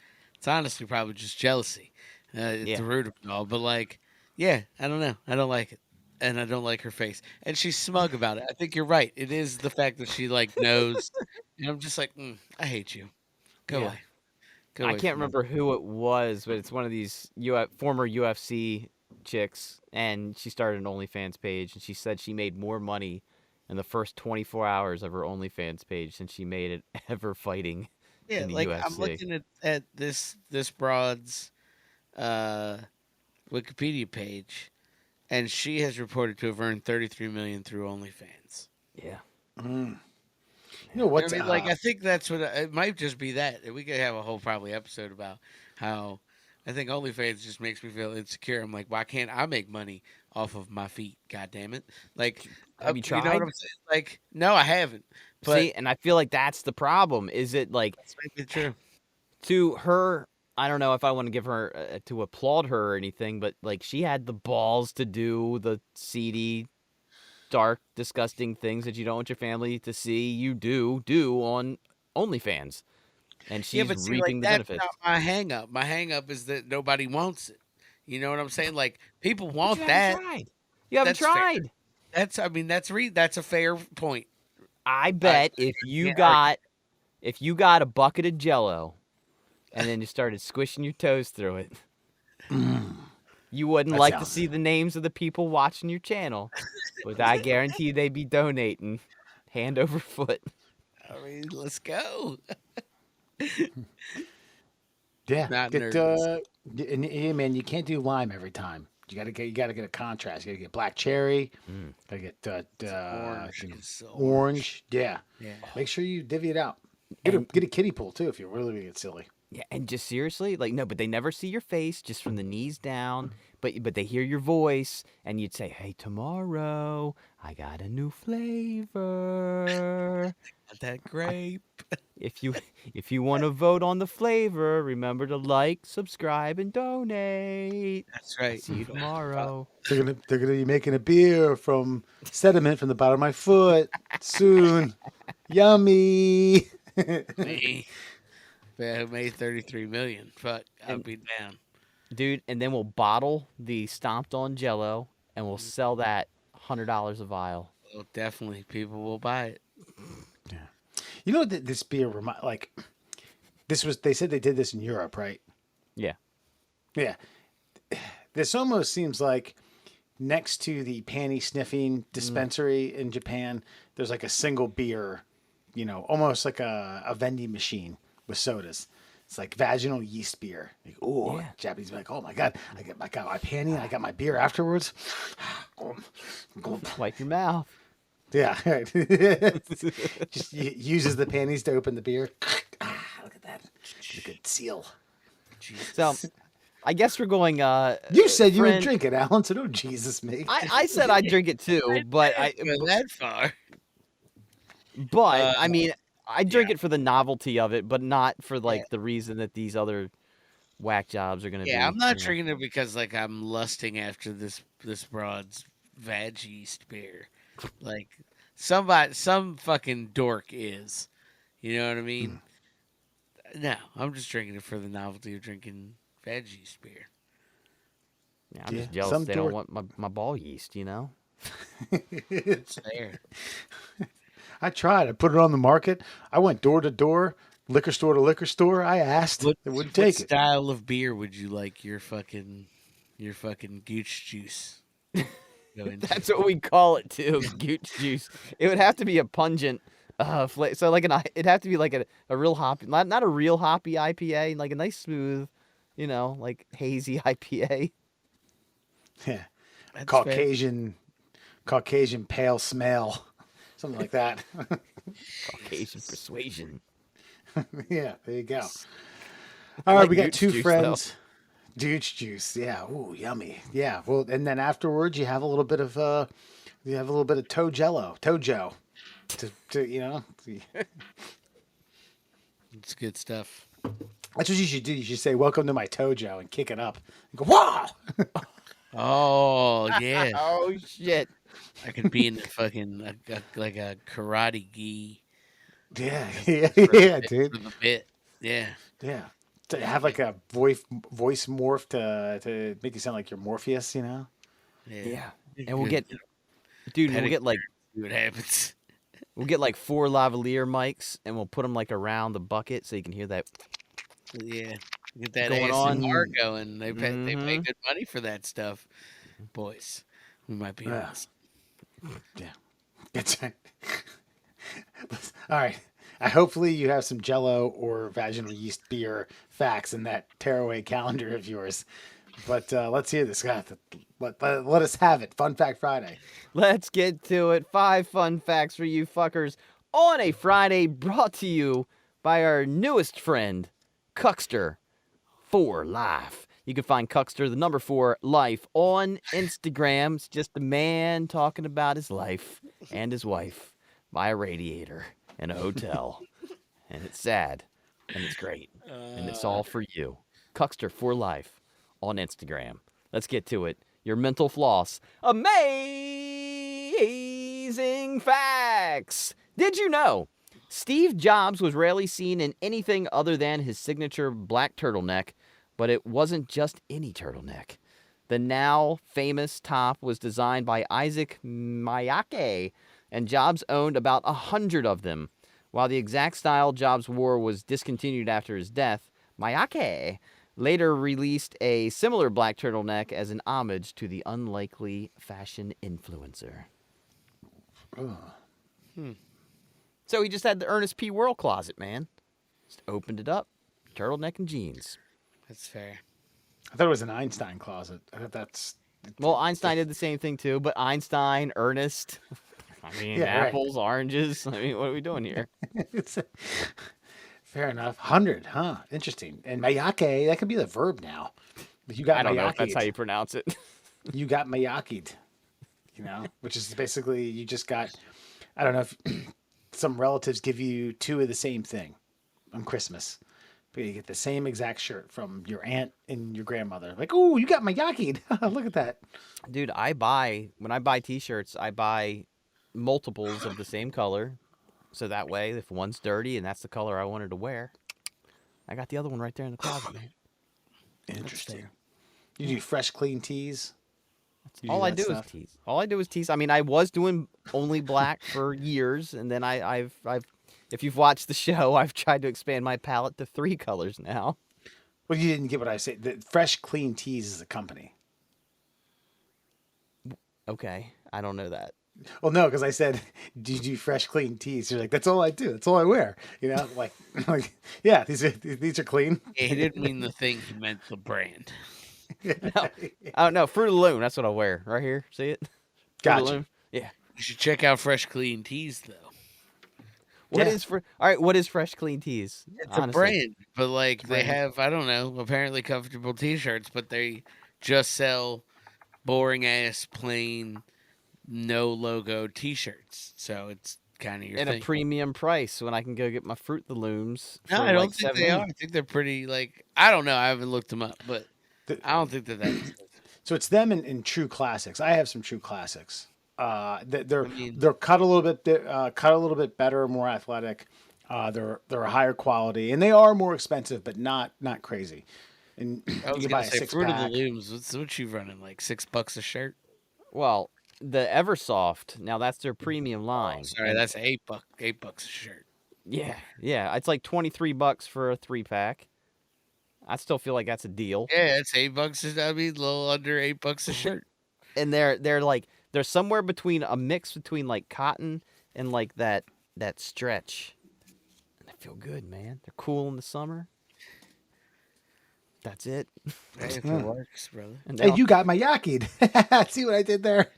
honestly probably just jealousy. It's the root of it all. But like, yeah, I don't know. I don't like it. and I don't like her face. And she's smug about it. I think you're right. It is the fact that she like knows, and I'm just like, I hate you. Go Yeah. away. Go I away can't from me. remember who it was, but it's one of these former UFC chicks, and she started an OnlyFans page, and she said she made more money in the first 24 hours of her OnlyFans page than she made it ever fighting Yeah, in the like I'm UFC. looking at this broad's uh, Wikipedia page, and she has reported to have earned 33 million through OnlyFans. Yeah. You know what's I mean, like I think that's what it might just be that we could have a whole probably episode about how I think OnlyFans just makes me feel insecure. I'm like, why can't I make money off of my feet? God damn it! Like, Have you you know what tried? I'm saying? Like, no, I haven't. But See, and I feel like that's the problem. Is it like that's maybe true. to her? I don't know if I want to give her to applaud her or anything, but like she had the balls to do the seedy, dark, disgusting things that you don't want your family to see you do on OnlyFans, and Yeah, she's but see, like reaping the that's benefits. not my hang up. My hang up is that nobody wants it. You know what I'm saying? Like people But you want haven't that. tried. You haven't That's fair. tried. That's I mean that's a fair point. I I bet if you can't argue. got a bucket of Jello, and then you started squishing your toes through it, you wouldn't that like to sounds. see the names of the people watching your channel, but I guarantee they'd be donating hand over foot. I mean, let's go. Yeah, Not get nervous. and, yeah, man, you can't do lime every time. You gotta get a contrast. You gotta get black cherry. Mm. Gotta get Orange you know, is orange. Yeah, Yeah. make sure you divvy it out. And Get a kiddie pool too if you're really gonna get silly. yeah, and just seriously, like no, but they never see your face, just from the knees down. But they hear your voice, and you'd say, "Hey, tomorrow I got a new flavor. Got that grape. If you if you want to vote on the flavor, remember to like, subscribe, and donate. That's I'll right. see you tomorrow." They're gonna be making a beer from sediment from the bottom of my foot soon. Yummy. Me. Yeah, who made 33 million. Fuck, I'd And be down. dude, and then we'll bottle the stomped on Jello, and we'll sell that $100 a vial. Well, definitely, people will buy it. You know what this beer like? This was they said they did this in Europe, right? Yeah. Yeah. This almost seems like next to the panty sniffing dispensary in Japan, there's like a single beer, you know, almost like a vending machine with sodas. It's like vaginal yeast beer. Like, oh, Yeah. Japanese be like, oh my god, I got my panty and I got my beer afterwards. Wipe your mouth. Yeah, right. Just uses the panties to open the beer. Look at that, it's a good seal. So, I guess we're going. You said you would friend- drink it, Alan. So don't Jesus me. I said I'd drink it too, but Go that far. I mean, I drink it for the novelty of it, but not for like the reason that these other whack jobs are gonna be. Yeah, I'm not you know. drinking it because like I'm lusting after this broad's vag yeast beer. Like some fucking dork is. You know what I mean? No, I'm just drinking it for the novelty of drinking vag yeast beer. Yeah, I'm just Yeah, jealous some they dork- don't want my ball yeast, you know? It's there. I tried. I put it on the market. I went door to door, liquor store to liquor store. I asked. They wouldn't What take it. style of beer would you like your fucking gooch juice? Go into? That's what we call it too, gooch juice. It would have to be a pungent flavor. So like it'd have to be like a real hoppy, not a real hoppy IPA, like a nice smooth, you know, like hazy IPA. Yeah, That's fair. Caucasian pale smell, something like that. Caucasian persuasion. Yeah, there you go. I All right, like we got gooch two juice, friends. Gooch juice, yeah. Ooh, yummy. Yeah. Well, and then afterwards, you have a little bit of tojo, to you know. It's good stuff. That's what you should do. You should say, "Welcome to my tojo," and kick it up. And go, wow. Oh yeah, Oh shit. I could be in the fucking like a karate gi. Yeah, yeah, dude. For the bit. Yeah. Yeah. To have like a voice morph to make you sound like you're Morpheus, you know? Yeah. And we'll get, dude, we'll get like See what happens. we'll get like 4 lavalier mics, and we'll put them like around the bucket so you can hear that Yeah, get that going ASMR on. going. They pay Mhm. good money for that stuff, boys. We might be Yeah. honest. Yeah. It's all right. Hopefully you have some Jello or vaginal yeast beer facts in that tearaway calendar of yours. But let's hear this. Let us have it. Fun Fact Friday. Let's get to it. 5 fun facts for you fuckers on a Friday, brought to you by our newest friend, Cuckster for Life. You can find Cuckster, the number 4 Life, on Instagram. It's just a man talking about his life and his wife by a radiator in a hotel. And it's sad. And it's great. And it's all for you. Cuckster for Life on Instagram. Let's get to it. Your mental floss. Amazing facts. Did you know Steve Jobs was rarely seen in anything other than his signature black turtleneck, but it wasn't just any turtleneck. The now famous top was designed by Isaac Miyake, and Jobs owned about 100 of them. While the exact style Jobs wore was discontinued after his death, Miyake later released a similar black turtleneck as an homage to the unlikely fashion influencer. So he just had the Ernest P. Worrell closet, man. Just opened it up, turtleneck and jeans. That's fair. I thought it was an Einstein closet. I thought that's. Well, Einstein did the same thing too, but Einstein, Ernest, I mean, Yeah, right. apples, oranges. I mean, what are we doing here? It's fair enough. 100, huh? Interesting. And Miyake, that could be the verb now. You got I don't know if that's how Miyake'd. you pronounce it. You got Miyake'd, which is basically you just got, I don't know if some relatives give you 2 of the same thing on Christmas. But you get the same exact shirt from your aunt and your grandmother. Like, oh, you got Miyake'd. Look at that. Dude, when I buy t-shirts, I buy multiples of the same color. So that way, if one's dirty and that's the color I wanted to wear, I got the other one right there in the closet, man. Interesting. You do fresh, clean teas? You All I that do stuff? is tease. All I do is tease. I mean, I was doing only black for years, and then I've if you've watched the show, I've tried to expand my palette to 3 colors now. Well, you didn't get what I said. The Fresh Clean Teas is a company. Okay, I don't know that. Well, no, because I said, do you do fresh, clean teas? You're like, that's all I do. That's all I wear. Like, yeah, these are clean. Yeah, he didn't mean the thing. He meant the brand. Oh no, Fruit of the Loom. That's what I wear right here. See it? Fruit of the Gotcha. Loom. Yeah. You should check out Fresh Clean Teas, though. What Yeah. is all right? What is Fresh Clean Teas? It's a brand, but like they brand. have, I don't know, apparently comfortable T-shirts, but they just sell boring ass plain no logo T-shirts. So it's kind of your At thing. a premium price when I can go get my Fruit of the Looms. No, for I don't like think $7. they are. I think they're pretty like I don't know. I haven't looked them up, but I don't think that expensive. So it's them in True Classics. I have some True Classics. They're I mean- they're cut a little bit better, more athletic. They're a higher quality, and they are more expensive, but not crazy. And I you was can buy gonna a say Fruit of six-pack. the Looms. What you running like $6 a shirt? Well, the Eversoft. Now that's their premium line. Sorry, that's $8 a shirt. Yeah, it's like $23 for a 3-pack. I still feel like that's a deal. Yeah, it's $8. I mean, a little under $8 a shirt. And they're somewhere between a mix between like cotton and like that stretch. And they feel good, man. They're cool in the summer. That's it. Hey, if it works, brother. And Hey, you got my Yaki'd. See what I did there?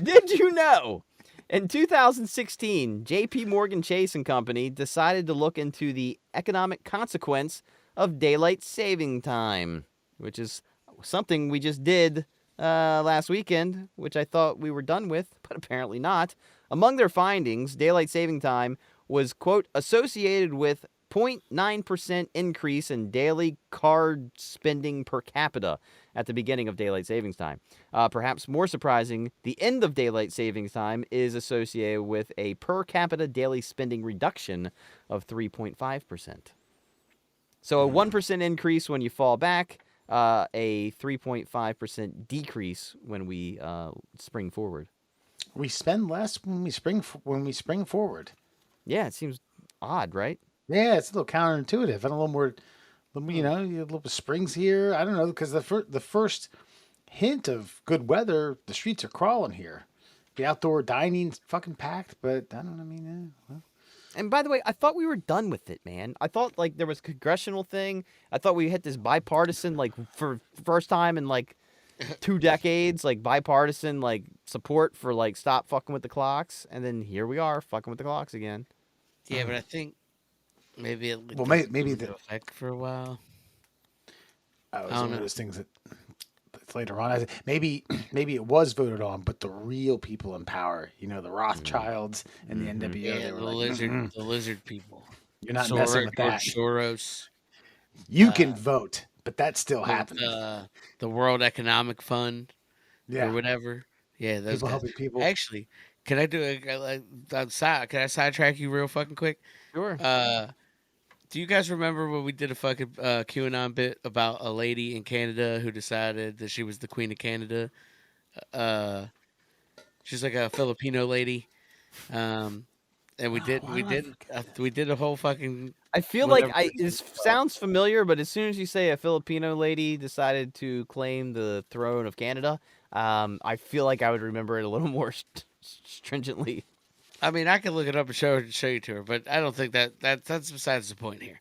Did you know? In 2016, J.P. Morgan Chase and Company decided to look into the economic consequence of daylight saving time, which is something we just did last weekend, which I thought we were done with, but apparently not. Among their findings, daylight saving time was, quote, associated with 0.9% increase in daily card spending per capita at the beginning of daylight savings time. Perhaps more surprising, the end of daylight savings time is associated with a per capita daily spending reduction of 3.5%. So a 1% increase when you fall back, a 3.5% decrease when we spring forward. We spend less when we spring forward. Yeah, it seems odd, right? Yeah, it's a little counterintuitive. And a little more, you know, you have a little springs here. I don't know, because the first hint of good weather, the streets are crawling here. The outdoor dining's fucking packed, but I don't know. I mean, well. And by the way, I thought we were done with it, man. I thought like there was a congressional thing. I thought we hit this bipartisan, like for first time in like 2 decades, like bipartisan like support for like stop fucking with the clocks. And then here we are fucking with the clocks again. Yeah, but I think maybe it Well, doesn't maybe come into effect for a while. It was I don't one of know. those things that's later on. Maybe it was voted on, but the real people in power, you know, the Rothschilds and the NWO, Yeah, they were the like, lizard, the lizard people. you're not messing with George that. Soros. You can vote, but that's still With, happening. the World Economic Fund or Yeah, whatever. Yeah, those people guys. helping people. Actually, can I do can I sidetrack you real fucking quick? Sure. Do you guys remember when we did a fucking QAnon bit about a lady in Canada who decided that she was the Queen of Canada? Uh, she's like a Filipino lady, and we did why we do I did we did a whole fucking I feel like whatever. this sounds familiar, but as soon as you say a Filipino lady decided to claim the throne of Canada, I feel like I would remember it a little more stringently. I mean, I can look it up and show you to her, but I don't think that's besides the point here.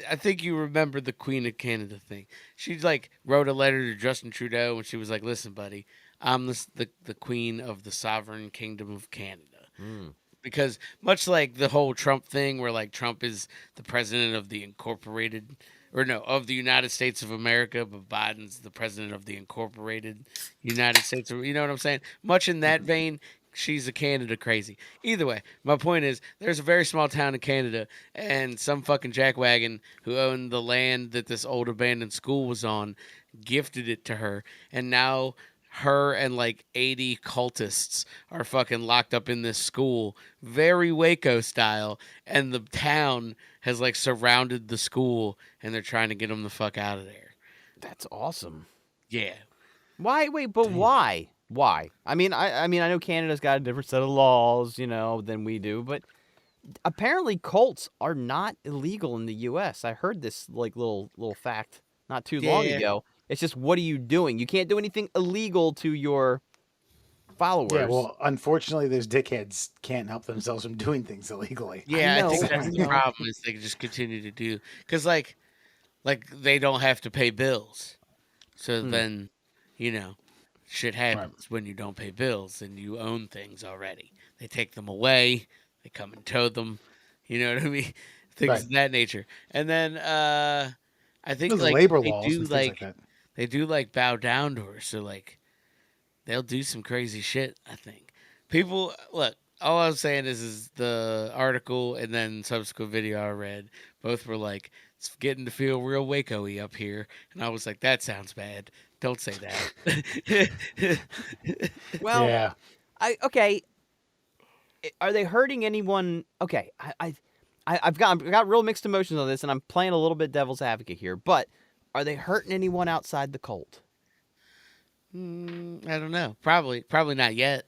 I think you remember the Queen of Canada thing. She like wrote a letter to Justin Trudeau, and she was like, "Listen, buddy, I'm the Queen of the Sovereign Kingdom of Canada." Because much like the whole Trump thing, where like Trump is the president of the incorporated, or no, of the United States of America, but Biden's the president of the incorporated United States. You know what I'm saying? Much in that vein, she's a Canada crazy. Either way, my point is there's a very small town in Canada, and some fucking jackwagon who owned the land that this old abandoned school was on gifted it to her, and now her and like 80 cultists are fucking locked up in this school, very Waco style, and the town has like surrounded the school, and they're trying to get them the fuck out of there. That's awesome. Yeah. Why? Wait, but why? Why? I mean, I know Canada's got a different set of laws, you know, than we do, but apparently cults are not illegal in the U.S. I heard this like little fact not too long Yeah. ago. It's just what are you doing? You can't do anything illegal to your followers. Yeah, well, unfortunately, those dickheads can't help themselves from doing things illegally. Yeah, I, know, think I that's the know. problem is they just continue to do because like they don't have to pay bills, so then you know shit happens when you don't pay bills and you own things already. They take them away, they come and tow them, you know what I mean? Things Right. of that nature. And then I think Those like labor they laws do and things like like that. they do like bow down to her, so like they'll do some crazy shit. I think people look. All I was saying is the article and then subsequent video I read both were like it's getting to feel real Waco-y up here, and I was like, that sounds bad. Don't say that. Well, Yeah. Okay. Are they hurting anyone? Okay, I've got real mixed emotions on this, and I'm playing a little bit devil's advocate here. But are they hurting anyone outside the cult? I don't know. Probably not yet.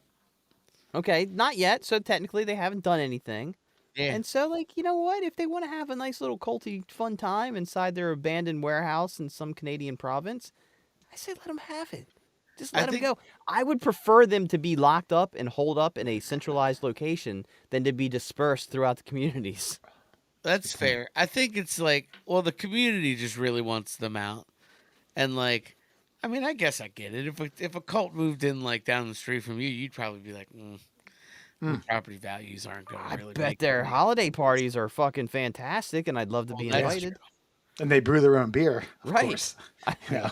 Okay, not yet. So technically, they haven't done anything. Yeah. And so, like, you know what? If they want to have a nice little culty fun time inside their abandoned warehouse in some Canadian province, I say let them have it. Just I let them think- go. I would prefer them to be locked up and holed up in a centralized location than to be dispersed throughout the communities. That's fair. I think it's like, well, the community just really wants them out, and like, I mean, I guess I get it. If a cult moved in like down the street from you, you'd probably be like, the property values aren't going to I really. bet make their it. holiday parties are fucking fantastic, and I'd love to be that's invited. And they brew their own beer, of Right. course. Yeah.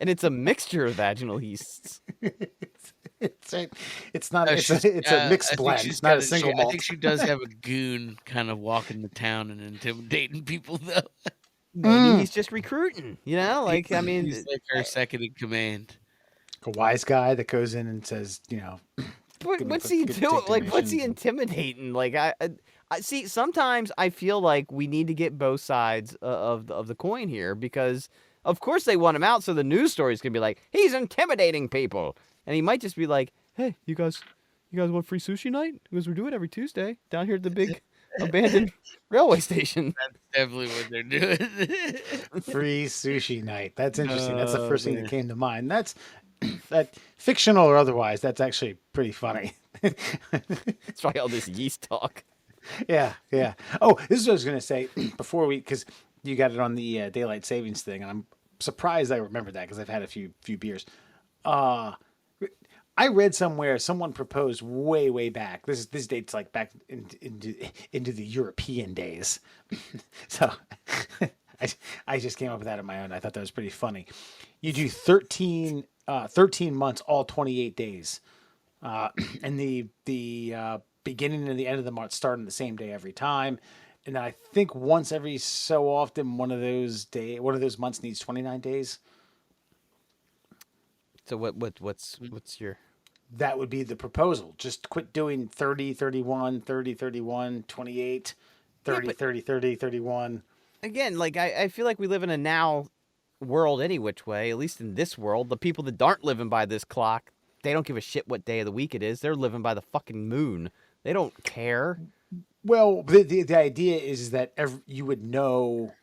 And it's a mixture of vaginal yeasts. It's not. No, It's she's- a I mixed think blend. she's It's not a got single I malt. think she does have a goon kind of walking the town and intimidating people, though. Maybe he's just recruiting, you know? Like, I mean, He's like her second in command. A wise guy that goes in and says, you know, What, Give me what's quick- he give doing? Like, what's he dictations. intimidating? Like, I See, sometimes I feel like we need to get both sides of the coin here because, of course, they want him out, so the news story is gonna be like he's intimidating people, and he might just be like, "Hey, you guys want free sushi night? Because we do it every Tuesday down here at the big abandoned railway station." That's definitely what they're doing. Free sushi night. That's interesting. That's the Oh, first thing man. that came to mind. That's that fictional or otherwise. That's actually pretty funny. That's probably all this yeast talk. Yeah, yeah. Oh, this is what I was gonna say before because you got it on the daylight savings thing, and I'm surprised I remember that because I've had a few beers. Uh I read somewhere someone proposed way back. This dates like back into the European days. So I just came up with that on my own. I thought that was pretty funny. You do 13 months, all 28 days, and the beginning and the end of the month start on the same day every time. And then I think once every so often, one of those months needs 29 days. So what's your That would be the proposal. Just quit doing 30, 31, 30, 31, 28, Yeah, 30, but 30, 30, 31. again, like I feel like we live in a now world any which way, at least in this world. The people that aren't living by this clock, they don't give a shit what day of the week it is. They're living by the fucking moon. They don't care. Well, the idea is that you would know,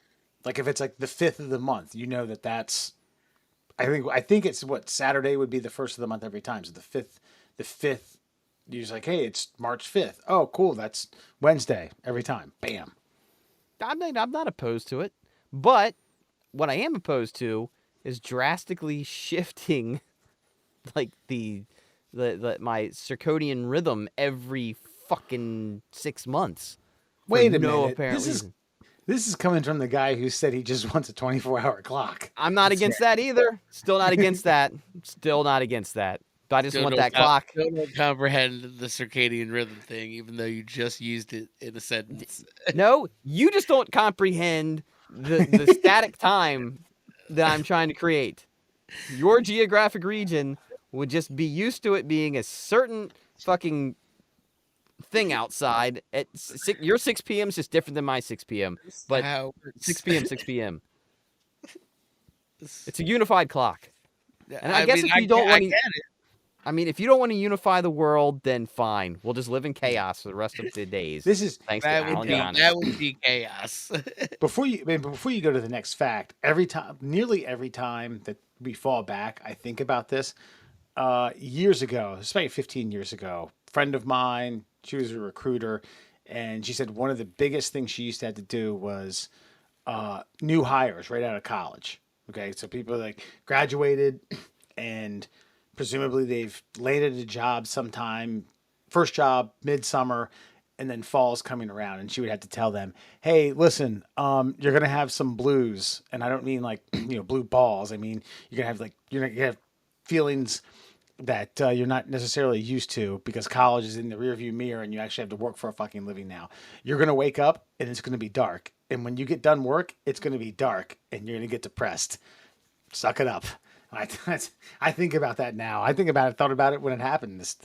like if it's like the 5th of the month, you know that's. I think it's what Saturday would be the first of the month every time. So the fifth, you're just like, hey, it's March 5th. Oh, cool, that's Wednesday every time. Bam. I'm not opposed to it, but what I am opposed to is drastically shifting, like my circadian rhythm every fucking 6 months. For Wait a no minute. apparent reason. This is coming from the guy who said he just wants a 24-hour clock. I'm not against that either. Still not against that. Still not against that. But I just want that clock. Still don't comprehend the circadian rhythm thing, even though you just used it in a sentence. No, you just don't comprehend the static time that I'm trying to create. Your geographic region would just be used to it being a certain fucking thing outside at your 6 p.m. is just different than my 6 p.m. But How it works. 6 p.m. 6 p.m. It's a unified clock. And I guess if you don't want I to, get it. I mean, if you don't want to unify the world, then fine. We'll just live in chaos for the rest of the days. This is Thanks to That would Alan be Giannis. chaos. before you go to the next fact. Nearly every time that we fall back, I think about this. Years ago, it's about 15 years ago, a friend of mine, she was a recruiter, and she said one of the biggest things she used to have to do was new hires right out of college. Okay, so people like graduated and presumably they've landed a job sometime, first job, midsummer, and then fall's coming around, and she would have to tell them, "Hey, listen, you're gonna have some blues, and I don't mean like blue balls. I mean you're gonna have feelings that you're not necessarily used to because college is in the rearview mirror, and you actually have to work for a fucking living now. You're gonna wake up, and it's gonna be dark, and when you get done work, it's gonna be dark, and you're gonna get depressed. Suck it up." I think about that now. Thought about it when it happened this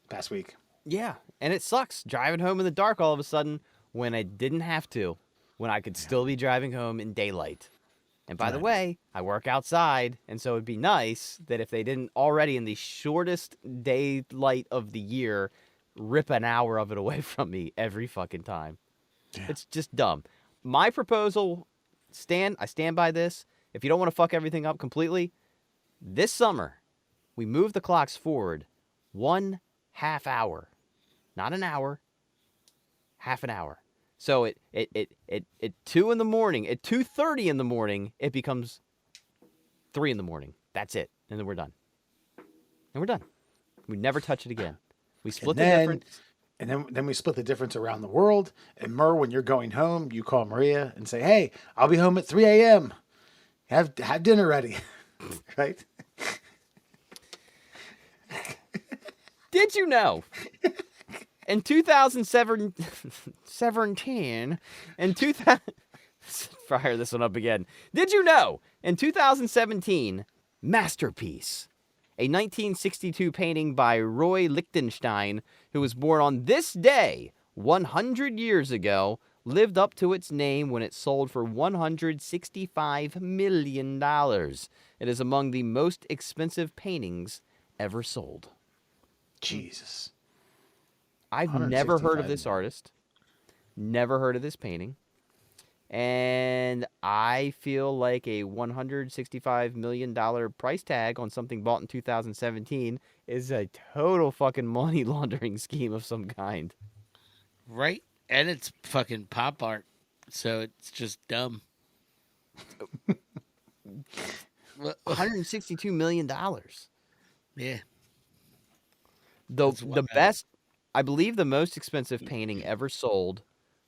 past week. Yeah, and it sucks driving home in the dark all of a sudden when I didn't have to, when I could still be driving home in daylight. And by the way, I work outside, and so it'd be nice that if they didn't already in the shortest daylight of the year rip an hour of it away from me every fucking time. Yeah. It's just dumb. My proposal, I stand by this. If you don't want to fuck everything up completely, this summer, we move the clocks forward 1/2 hour. Not an hour, half an hour. So at 2 in the morning, at 2:30 in the morning, it becomes 3 in the morning. That's it. And then we're done. And we're done. We never touch it again. We split the difference. And then we split the difference around the world. And when you're going home, you call Maria and say, "Hey, I'll be home at 3 a.m. Have dinner ready." Right? Did you know? In 2017, fire this one up again. Did you know? In 2017, Masterpiece, a 1962 painting by Roy Lichtenstein, who was born on this day, 100 years ago, lived up to its name when it sold for $165 million. It is among the most expensive paintings ever sold. Jesus. I've never heard of 165 this million. artist, never heard of this painting, and I feel like a $165 million price tag on something bought in 2017 is a total fucking money laundering scheme of some kind. Right? And it's fucking pop art. So it's just dumb. $162 million. Yeah. The That's wild. best, I believe the most expensive painting ever sold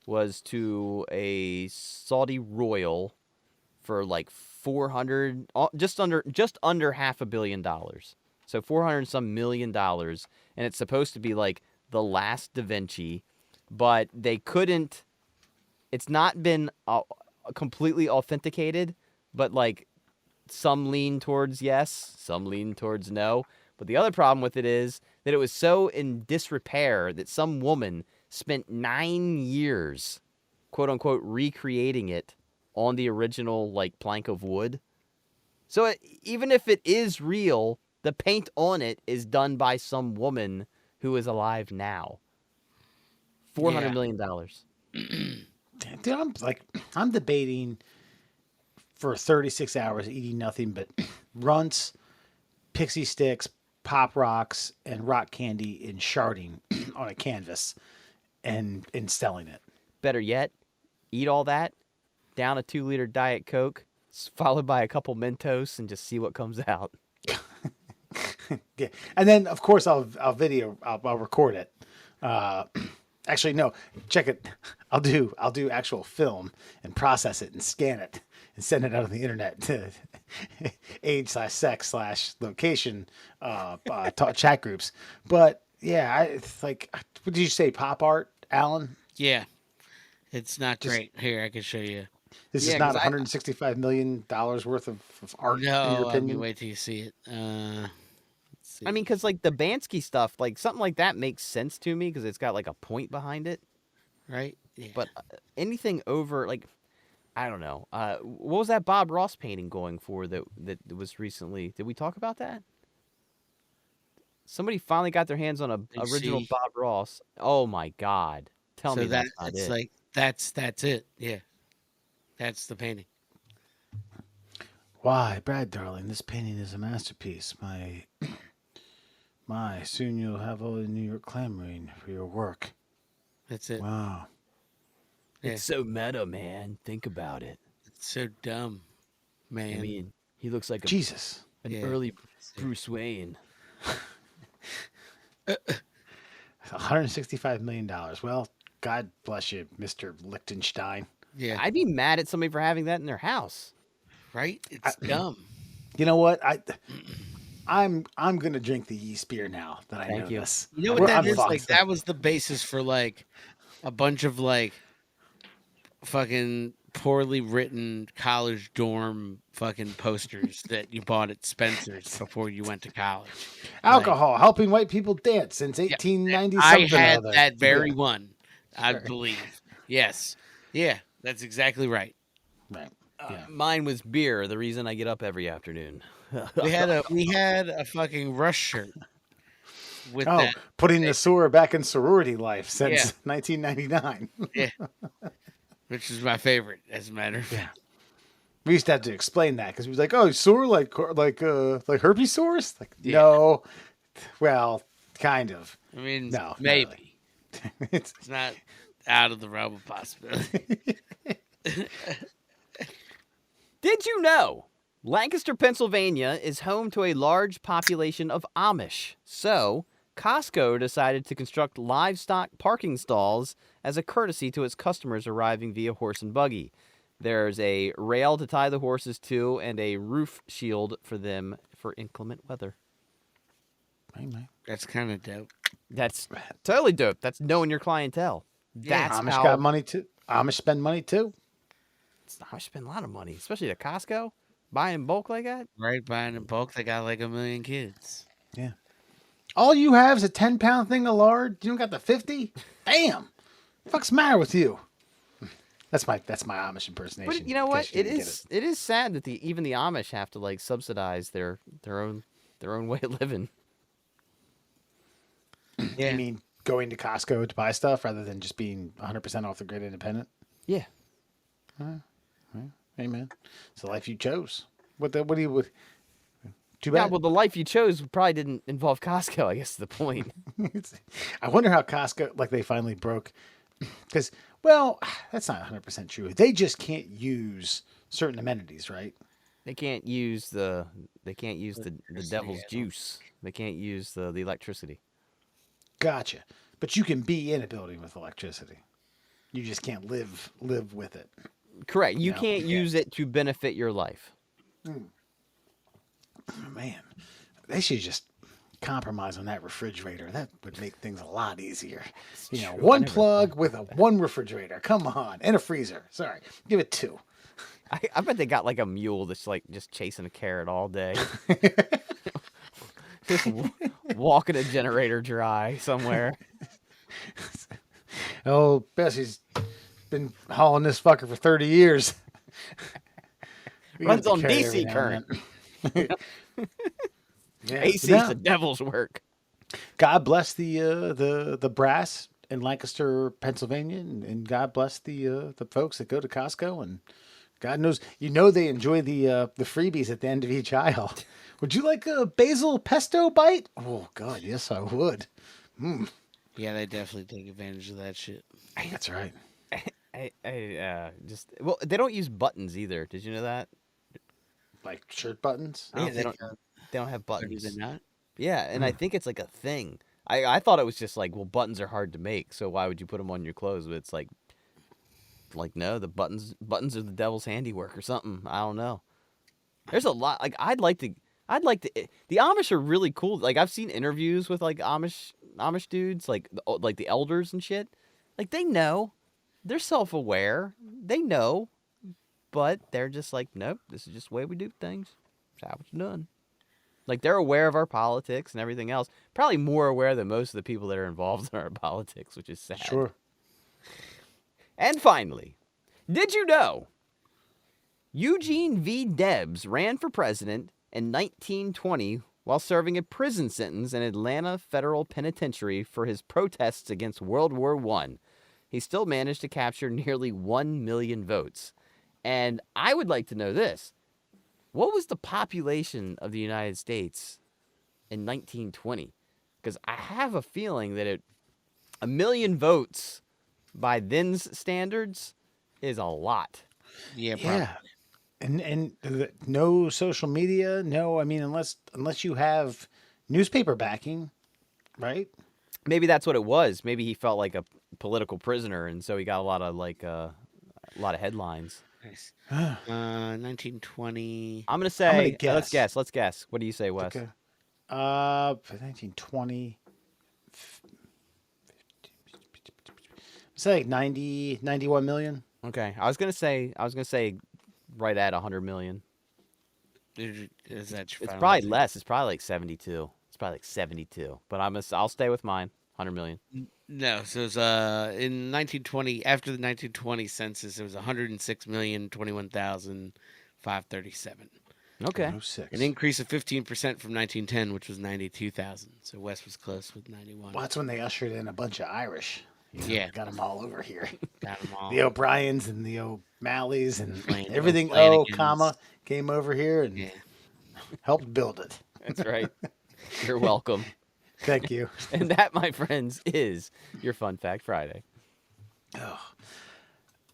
was to a Saudi royal for like 400, just under $500 million. So 400 some million dollars, and it's supposed to be like the last Da Vinci, but they couldn't. It's not been completely authenticated, but like some lean towards yes, some lean towards no. But the other problem with it is that it was so in disrepair that some woman spent 9 years, quote unquote, recreating it on the original like plank of wood. So even if it is real, the paint on it is done by some woman who is alive now. $400 million. Dude, I'm debating for 36 hours eating nothing but runts, pixie sticks, pop rocks, and rock candy in sharding on a canvas and selling it. Better yet, eat all that, down a 2-liter Diet Coke, followed by a couple Mentos, and just see what comes out. Yeah, and then of course I'll record it. Actually, no, check it. I'll do actual film and process it and scan it and send it out on the internet to age/sex/location chat groups. But yeah, it's like, what did you say? Pop art, Alan? Yeah. It's not great. Here, I can show you. This Yeah, is not 'cause $165 million worth of art, in your No, I opinion? mean, wait till you see it. Let's see. I mean, because like the Bansky stuff, like something like that makes sense to me because it's got like a point behind it. Right? Yeah. But anything over like, I don't know. What was that Bob Ross painting going for that was recently? Did we talk about that? Somebody finally got their hands on a You original see? Bob Ross. Oh my God! Tell So me that's not it's it. like that's it. Yeah. That's the painting. Why, Brad, darling, this painting is a masterpiece. My, soon you'll have all the New York clamoring for your work. That's it. Wow. Yeah. It's so meta, man. Think about it. It's so dumb, man. I mean, he looks like Jesus. an Yeah. early Bruce Wayne. $165 million. Well, God bless you, Mr. Liechtenstein. Yeah. I'd be mad at somebody for having that in their house. Right? It's dumb. You know what? I'm gonna drink the yeast beer now that I Thank know you. this. You know what that I'm is? fucked. Like that was the basis for like a bunch of like fucking poorly written college dorm fucking posters that you bought at Spencer's before you went to college. Alcohol helping white people dance since 1890 something. I had other. that very Yeah. one, I believe. Yes. Yeah, that's exactly right. Right. Yeah. Mine was beer. The reason I get up every afternoon. We had a fucking Rush shirt with Oh, that. putting the sewer back in sorority life since Yeah. 1999. Yeah. Which is my favorite, as a matter of fact. We used to have to explain that because we was like, "Oh, sore like herpes sores?" Like, Yeah. no, well, kind of. I mean, No, not maybe. really. It's It's not out of the realm of possibility. Did you know Lancaster, Pennsylvania is home to a large population of Amish? So, Costco decided to construct livestock parking stalls as a courtesy to its customers arriving via horse and buggy. There's a rail to tie the horses to and a roof shield for them for inclement weather. That's kind of dope. That's totally dope. That's knowing your clientele. Yeah. That's Amish how got money too. Amish spend money too. Amish spend a lot of money, especially at Costco, buying in bulk like that. Right, buying in bulk, they got like 1 million kids. Yeah. All you have is a 10-pound thing of lard. You don't got the 50. Damn. Fuck's the matter with you? That's my Amish impersonation. But you know in what? case you It didn't get is sad that even the Amish have to like subsidize their own way of living. Yeah. You mean going to Costco to buy stuff rather than just being 100% off the grid independent? Yeah. Hey man, it's the life you chose. What do you? Too Yeah, bad. well, the life you chose probably didn't involve Costco. I guess is the point. I wonder how Costco, like, they finally broke. Because, well, that's not 100% true. They just can't use certain amenities, right? They can't use the devil's Yeah. juice. They can't use the electricity. Gotcha. But you can be in a building with electricity. You just can't live with it. Correct. You No. can't use it to benefit your life. Man, they should just compromise on that refrigerator. That would make things a lot easier. You know, true. I one never plug with one refrigerator. Come on. And a freezer. Sorry. Give it 2. I bet they got like a mule that's like just chasing a carrot all day. Just walking a generator dry somewhere. Oh, Bessie's been hauling this fucker for 30 years. We Runs have to on carry DC every now current. and then. Yeah. AC's Now, the devil's work. God bless the brass in Lancaster, Pennsylvania, and God bless the folks that go to Costco, and God knows they enjoy the freebies at the end of each aisle. Would you like a basil pesto bite? Oh God, yes I would. Yeah, they definitely take advantage of that shit. That's right. Well, they don't use buttons either. Did you know that? Like shirt buttons. I Yeah, they think, don't have or do buttons. they not? Yeah, and I think it's like a thing. I thought it was just like, well, buttons are hard to make, so why would you put them on your clothes? But it's like no, the buttons are the devil's handiwork or something. I don't know. There's a lot. Like I'd like to. The Amish are really cool. Like I've seen interviews with like Amish dudes, like the elders and shit. Like they know, they're self-aware. They know, but they're just like, nope, this is just the way we do things. It's how it's done. Like they're aware of our politics and everything else. Probably more aware than most of the people that are involved in our politics, which is sad. Sure. And finally, did you know Eugene V. Debs ran for president in 1920 while serving a prison sentence in Atlanta Federal Penitentiary for his protests against World War I? He still managed to capture nearly 1 million votes. And I would like to know this. What was the population of the United States in 1920? Because I have a feeling that 1 million votes by then's standards is a lot. Yeah, probably. Yeah. And no social media, no. I mean, unless you have newspaper backing, right? Maybe that's what it was. Maybe he felt like a political prisoner, and so he got a lot of headlines. Nice. 1920. I'm gonna say. guess. Let's guess. What do you say, Wes? Okay. 1920. Say like 91 million. Okay. I was gonna say right at 100 million. Is that your It's final probably answer? less. It's probably like 72. It's probably like 72. But I'll stay with mine. 100 million. No, so it was in 1920. After the 1920 census, it was 106,021,537. Okay. 06. An increase of 15% from 1910, which was 92,000. So West was close with 91. Well, that's when they ushered in a bunch of Irish. Yeah. Got them all over here. Got 'em all. The O'Briens and the O'Malleys and Flan- everything. O'Flanagans. Came over here and Yeah. helped build it. That's right. You're welcome. Thank you. And that, my friends, is your Fun Fact Friday.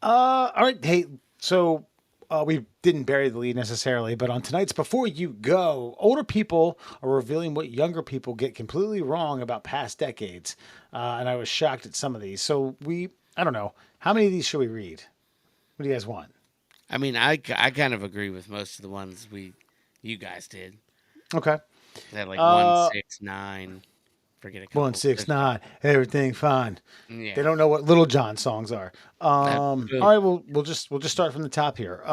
All right. Hey, so we didn't bury the lead necessarily, but on tonight's Before You Go, older people are revealing what younger people get completely wrong about past decades. And I was shocked at some of these. So I don't know. How many of these should we read? What do you guys want? I mean, I kind of agree with most of the ones you guys did. Okay. They had like 169. Forget a couple. 169. Everything fine. Yeah. They don't know what Little John songs are. All Absolutely. right, we'll just start from the top here.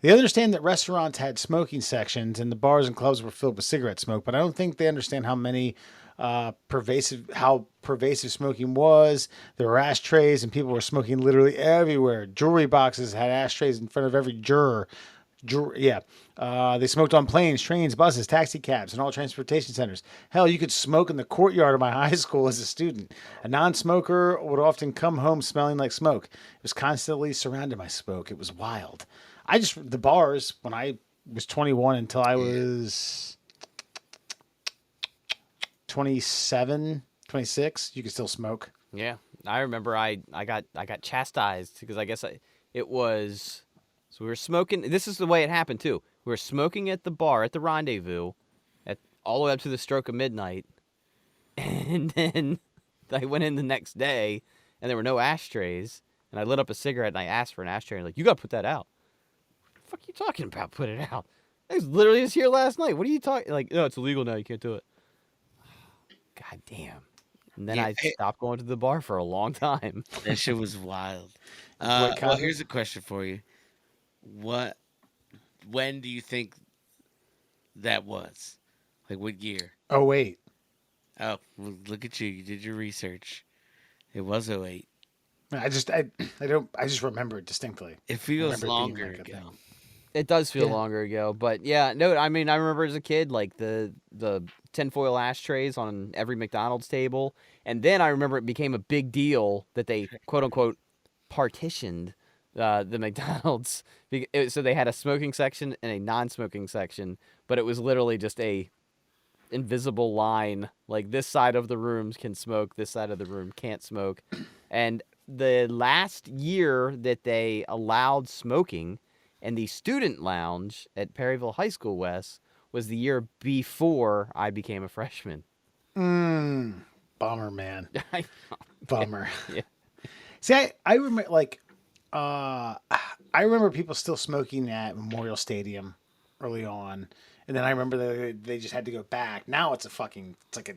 They understand that restaurants had smoking sections and the bars and clubs were filled with cigarette smoke, but I don't think they understand how many how pervasive smoking was. There were ashtrays, and people were smoking literally everywhere. Jewelry boxes had ashtrays in front of every juror. Yeah. They smoked on planes, trains, buses, taxi cabs, and all transportation centers. Hell, you could smoke in the courtyard of my high school as a student. A non-smoker would often come home smelling like smoke. It was constantly surrounded by smoke. It was wild. The bars, when I was 21 until I was 27, 26, you could still smoke. Yeah, I remember I got chastised because I guess it was. So we were smoking. This is the way it happened too. We were smoking at the bar at the Rendezvous, at all the way up to the stroke of midnight, and then I went in the next day, and there were no ashtrays. And I lit up a cigarette and I asked for an ashtray. And like, you gotta put that out. What the fuck are you talking about? Put it out. I was literally just here last night. What are you talking? Like, no, it's illegal now. You can't do it. God damn. And then I stopped going to the bar for a long time. That shit was wild. What Well, here's a question for you. When do you think that was? Like, what year? Oh, wait. Oh, well, look at you. You did your research. It was '08. I just remember it distinctly. It feels remember it being longer like a ago. thing. It does feel Yeah. longer ago, but yeah, no, I mean, I remember as a kid, like the tinfoil ashtrays on every McDonald's table, and then I remember it became a big deal that they quote unquote partitioned the McDonald's, so they had a smoking section and a non-smoking section, but it was literally just a invisible line, like this side of the rooms can smoke, this side of the room can't smoke, and the last year that they allowed smoking and the student lounge at Perryville High School West was the year before I became a freshman. Bummer, man. I Bummer. Yeah. See, I remember I remember people still smoking at Memorial Stadium early on, and then I remember they just had to go back. Now it's like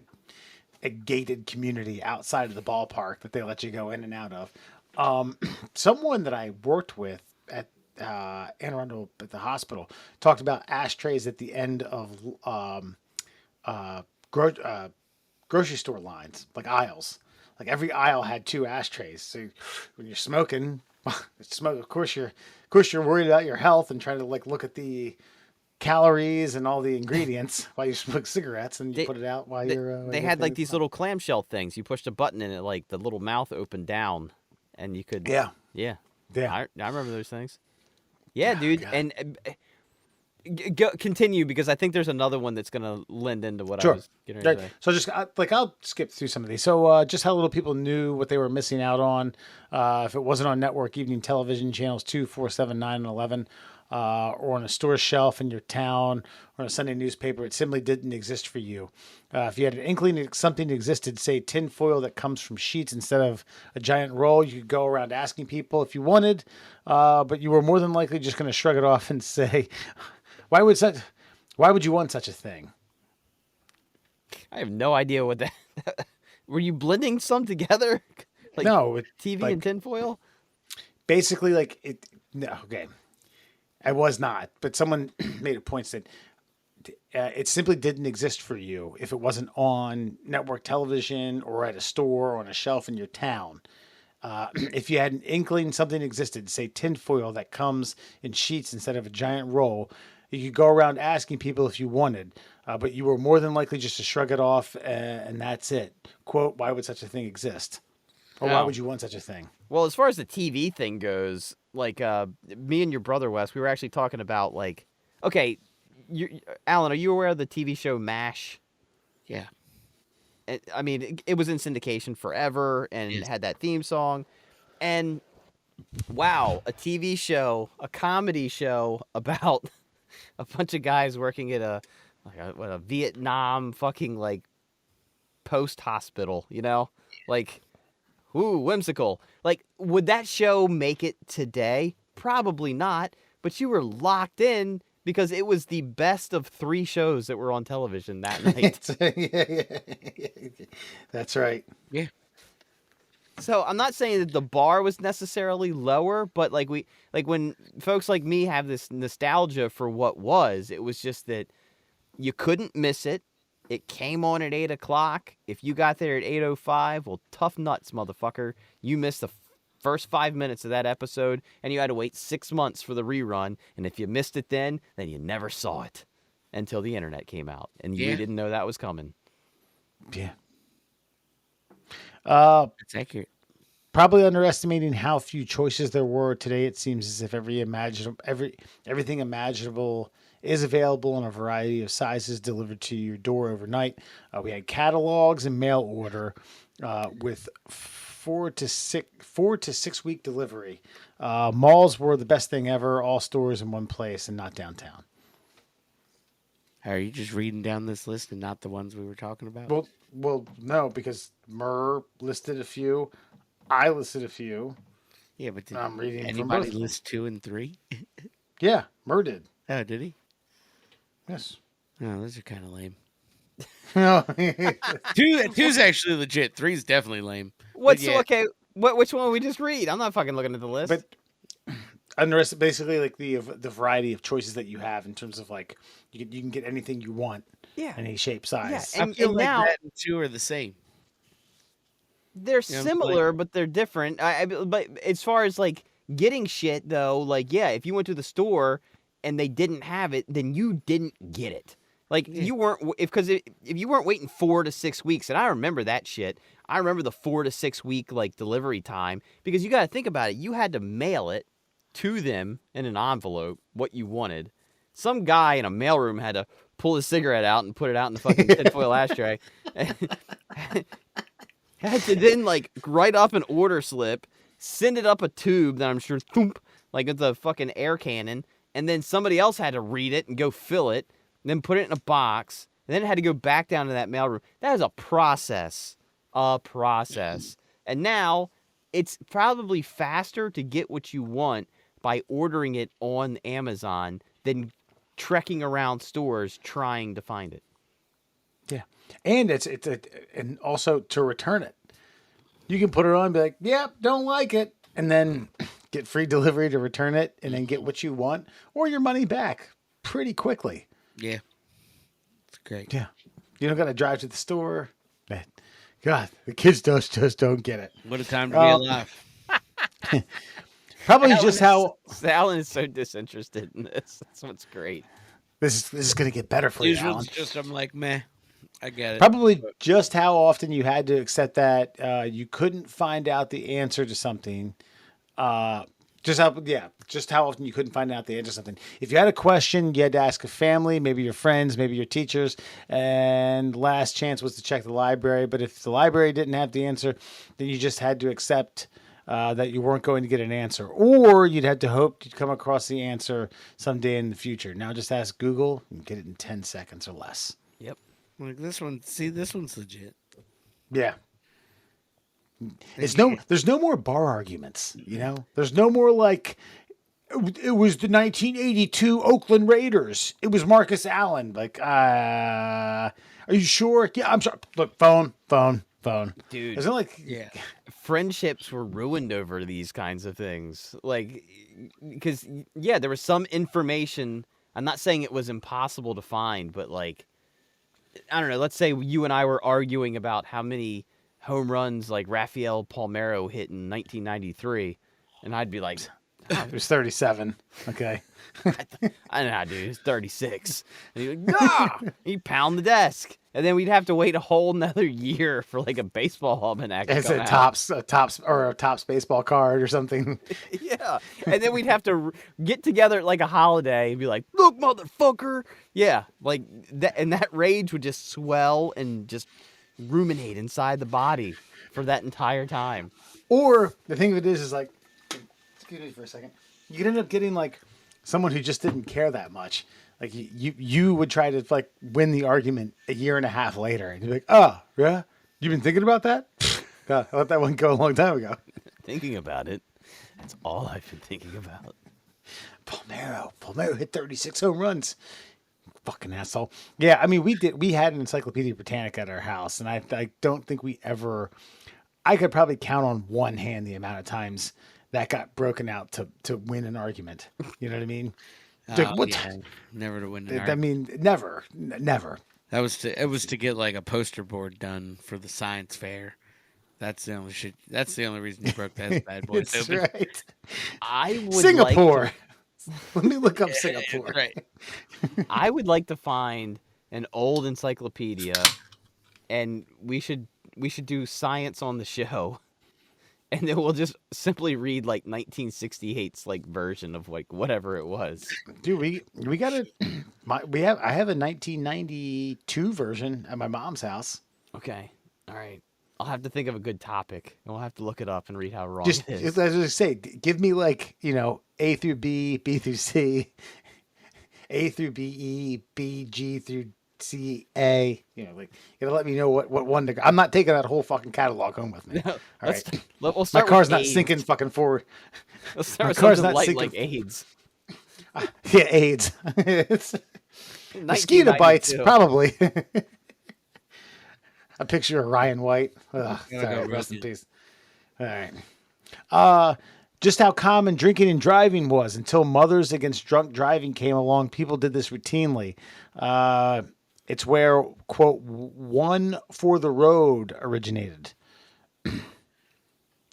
a gated community outside of the ballpark that they let you go in and out of. Someone that I worked with at Anne Arundel at the hospital talked about ashtrays at the end of grocery store lines, like aisles. Like every aisle had 2 ashtrays. So when you're smoking, of course you're worried about your health and trying to like look at the calories and all the ingredients while you smoke cigarettes, and you put it out while you're. They had like these little clamshell things. You pushed a button and it like the little mouth opened down, and you could. Yeah. I remember those things. Yeah, dude, God. and continue because I think there's another one that's gonna lend into what I Sure. was getting ready to say. So I'll skip through some of these. So just how little people knew what they were missing out on if it wasn't on network evening television channels 2, 4, 7, 9, and 11, or on a store shelf in your town, or in a Sunday newspaper. It simply didn't exist for you. If you had an inkling that something existed, say tinfoil that comes from sheets instead of a giant roll, you could go around asking people if you wanted, but you were more than likely just going to shrug it off and say, Why would you want such a thing? I have no idea what that. Were you blending some together? Like No, TV like, and tinfoil. basically like it. No, okay, I was not, but someone made a point that it simply didn't exist for you if it wasn't on network television or at a store or on a shelf in your town. If you had an inkling something existed, say tinfoil that comes in sheets instead of a giant roll, you could go around asking people if you wanted, but you were more than likely just to shrug it off, and that's it. Quote, why would such a thing exist? Or why Oh. would you want such a thing? Well, as far as the TV thing goes, like me and your brother Wes, we were actually talking about like, okay, Alan, are you aware of the TV show MASH? Yeah. I mean, it was in syndication forever and Yes. had that theme song. And wow, a TV show, a comedy show about a bunch of guys working at a Vietnam fucking like post hospital, you know? Like, ooh, whimsical. Like, would that show make it today? Probably not, but you were locked in because it was the best of 3 shows that were on television that night. Yeah. That's right. Yeah. So I'm not saying that the bar was necessarily lower, but like when folks like me have this nostalgia for what was, it was just that you couldn't miss it. It came on at 8 o'clock. If you got there at 8:05, well, tough nuts, motherfucker. You missed the first 5 minutes of that episode, and you had to wait 6 months for the rerun. And if you missed it then you never saw it until the internet came out, and you didn't know that was coming. Yeah. It's accurate. Probably underestimating how few choices there were today. It seems as if everything imaginable is available in a variety of sizes delivered to your door overnight. We had catalogs and mail order with 4 to 6 week delivery. Malls were the best thing ever. All stores in one place and not downtown. Are you just reading down this list and not the ones we were talking about? Well, no, because Murr listed a few. I listed a few. Yeah, but did I'm reading from anybody both. list 2 and 3? Yeah, Murr did. Oh, did he? Yes. Oh, those are kind of lame. No. 2's actually legit. 3's definitely lame. What's yeah. okay? Which one we just read? I'm not fucking looking at the list. But basically like the variety of choices that you have in terms of like you can get anything you want. Yeah. Any shape, size. Yeah, I feel and like now that and 2 are the same. they're You know, similar, but they're different. But as far as like getting shit though, like if you went to the store and they didn't have it, then you didn't get it. Like you weren't if you weren't waiting 4 to 6 weeks, and I remember that shit. I remember the 4 to 6 week like delivery time, because you got to think about it. You had to mail it to them in an envelope what you wanted. Some guy in a mailroom had to pull his cigarette out and put it out in the fucking tinfoil ashtray. Had to then like write off an order slip, send it up a tube that I'm sure thump, like it's a fucking air cannon, and then somebody else had to read it and go fill it, and then put it in a box, and then it had to go back down to that mailroom. That is a process. And now it's probably faster to get what you want by ordering it on Amazon than trekking around stores trying to find it. Yeah. And and also to return it. You can put it on and be like, yep, don't like it. And then get free delivery to return it and then get what you want or your money back pretty quickly. Yeah. It's great. Yeah. You don't got to drive to the store. God, the kids just don't get it. What a time to be alive. Probably just how Alan is so disinterested in this. That's what's great. this is going to get better for you, Usually Alan. it's just, I'm like, meh, I get it. Probably just how often you had to accept that you couldn't find out the answer to something. Just how often you couldn't find out the answer to something. If you had a question, you had to ask a family, maybe your friends, maybe your teachers, and last chance was to check the library. But if the library didn't have the answer, then you just had to accept that you weren't going to get an answer, or you'd have to hope you'd come across the answer someday in the future. Now just ask Google and get it in 10 seconds or less. Yep. Like this one, see, this one's legit. Yeah. There's no more bar arguments, you know? There's no more like it was the 1982 Oakland Raiders. It was Marcus Allen. Like, are you sure? Yeah, I'm sure. Look, phone. Dude. Isn't it like Friendships were ruined over these kinds of things. Like, because, there was some information. I'm not saying it was impossible to find, but like, I don't know. Let's say you and I were arguing about how many home runs like Rafael Palmeiro hit in 1993, and I'd be like, it was 37. Okay. I don't know, dude. It's 36. And he'd be like, nah! He'd pound the desk. And then we'd have to wait a whole nother year for like a baseball almanac to It's come a out. Topps baseball card or something. Yeah. And then we'd have to get together at like a holiday and be like, look, motherfucker. Yeah. Like that. And that rage would just swell and just ruminate inside the body for that entire time. Or the thing of it is like, excuse me for a second, you could end up getting like someone who just didn't care that much. Like you would try to like win the argument a year and a half later, and you're like, oh yeah, you've been thinking about that? God, I let that one go a long time ago. Thinking about it. That's all I've been thinking about. Palmeiro hit 36 home runs. Fucking asshole. Yeah, I mean, we had an Encyclopedia Britannica at our house, and I don't think I could probably count on one hand the amount of times that got broken out to win an argument. You know what I mean? Like, what? Yeah. Never to win an I argument. mean, never. It was to get like a poster board done for the science fair. That's the only shit. That's the only reason you broke those bad boys That's open. right. I would like Singapore. to. Let me look up Yeah, Singapore. right. I would like to find an old encyclopedia, and we should do science on the show, and then we'll just simply read like 1968's like version of like whatever it was. Dude, we got a I have a 1992 version at my mom's house. Okay, all right. I'll have to think of a good topic, and we'll have to look it up and read how wrong Just it as is. I say, give me like A through B, B through C, A through B, E, B, G through C, A. Like you gotta let me know what one to go. I'm not taking that whole fucking catalog home with me. All Let's right, we'll my start car's with not AIDS. sinking fucking forward. Let's start my with car's something not light sinking- like AIDS. Yeah, AIDS. It's mosquito bites, 1992. probably. A picture of Ryan White. Ugh, Gotta go sorry, rest rub in it. peace. All right. Just how common drinking and driving was until Mothers Against Drunk Driving came along. People did this routinely. It's where, quote, one for the road originated.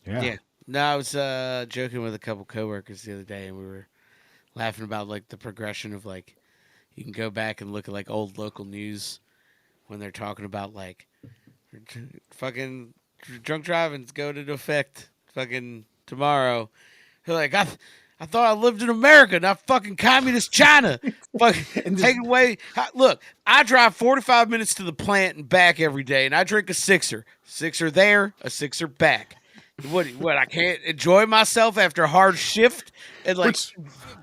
Yeah. No, I was joking with a couple coworkers the other day, and we were laughing about like the progression of like you can go back and look at like old local news when they're talking about like fucking drunk driving's going into effect fucking tomorrow. They're like, I thought I lived in America, not fucking communist China. Fucking And take away. Look, I drive 45 minutes to the plant and back every day, and I drink a sixer. Sixer there, a sixer back. What? I can't enjoy myself after a hard shift, and like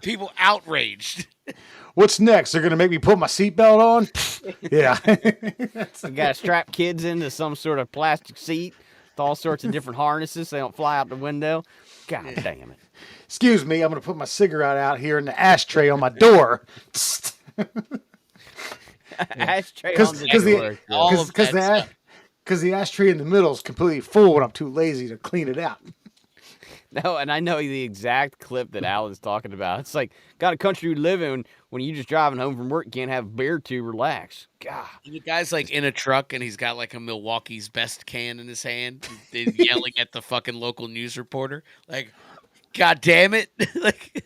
people outraged. What's next? They're going to make me put my seatbelt on? Yeah. You gotta strap kids into some sort of plastic seat with all sorts of different harnesses so they don't fly out the window. God damn it. Excuse me, I'm going to put my cigarette out here in the ashtray on my door. Ashtray on the door. Because the ashtray in the middle is completely full and I'm too lazy to clean it out. No, and I know the exact clip that Alan's talking about. It's like, got a country you live in when you're just driving home from work, you can't have a beer to relax. God. The guy's like in a truck and he's got like a Milwaukee's Best can in his hand, and yelling at the fucking local news reporter. Like, God damn it! Like,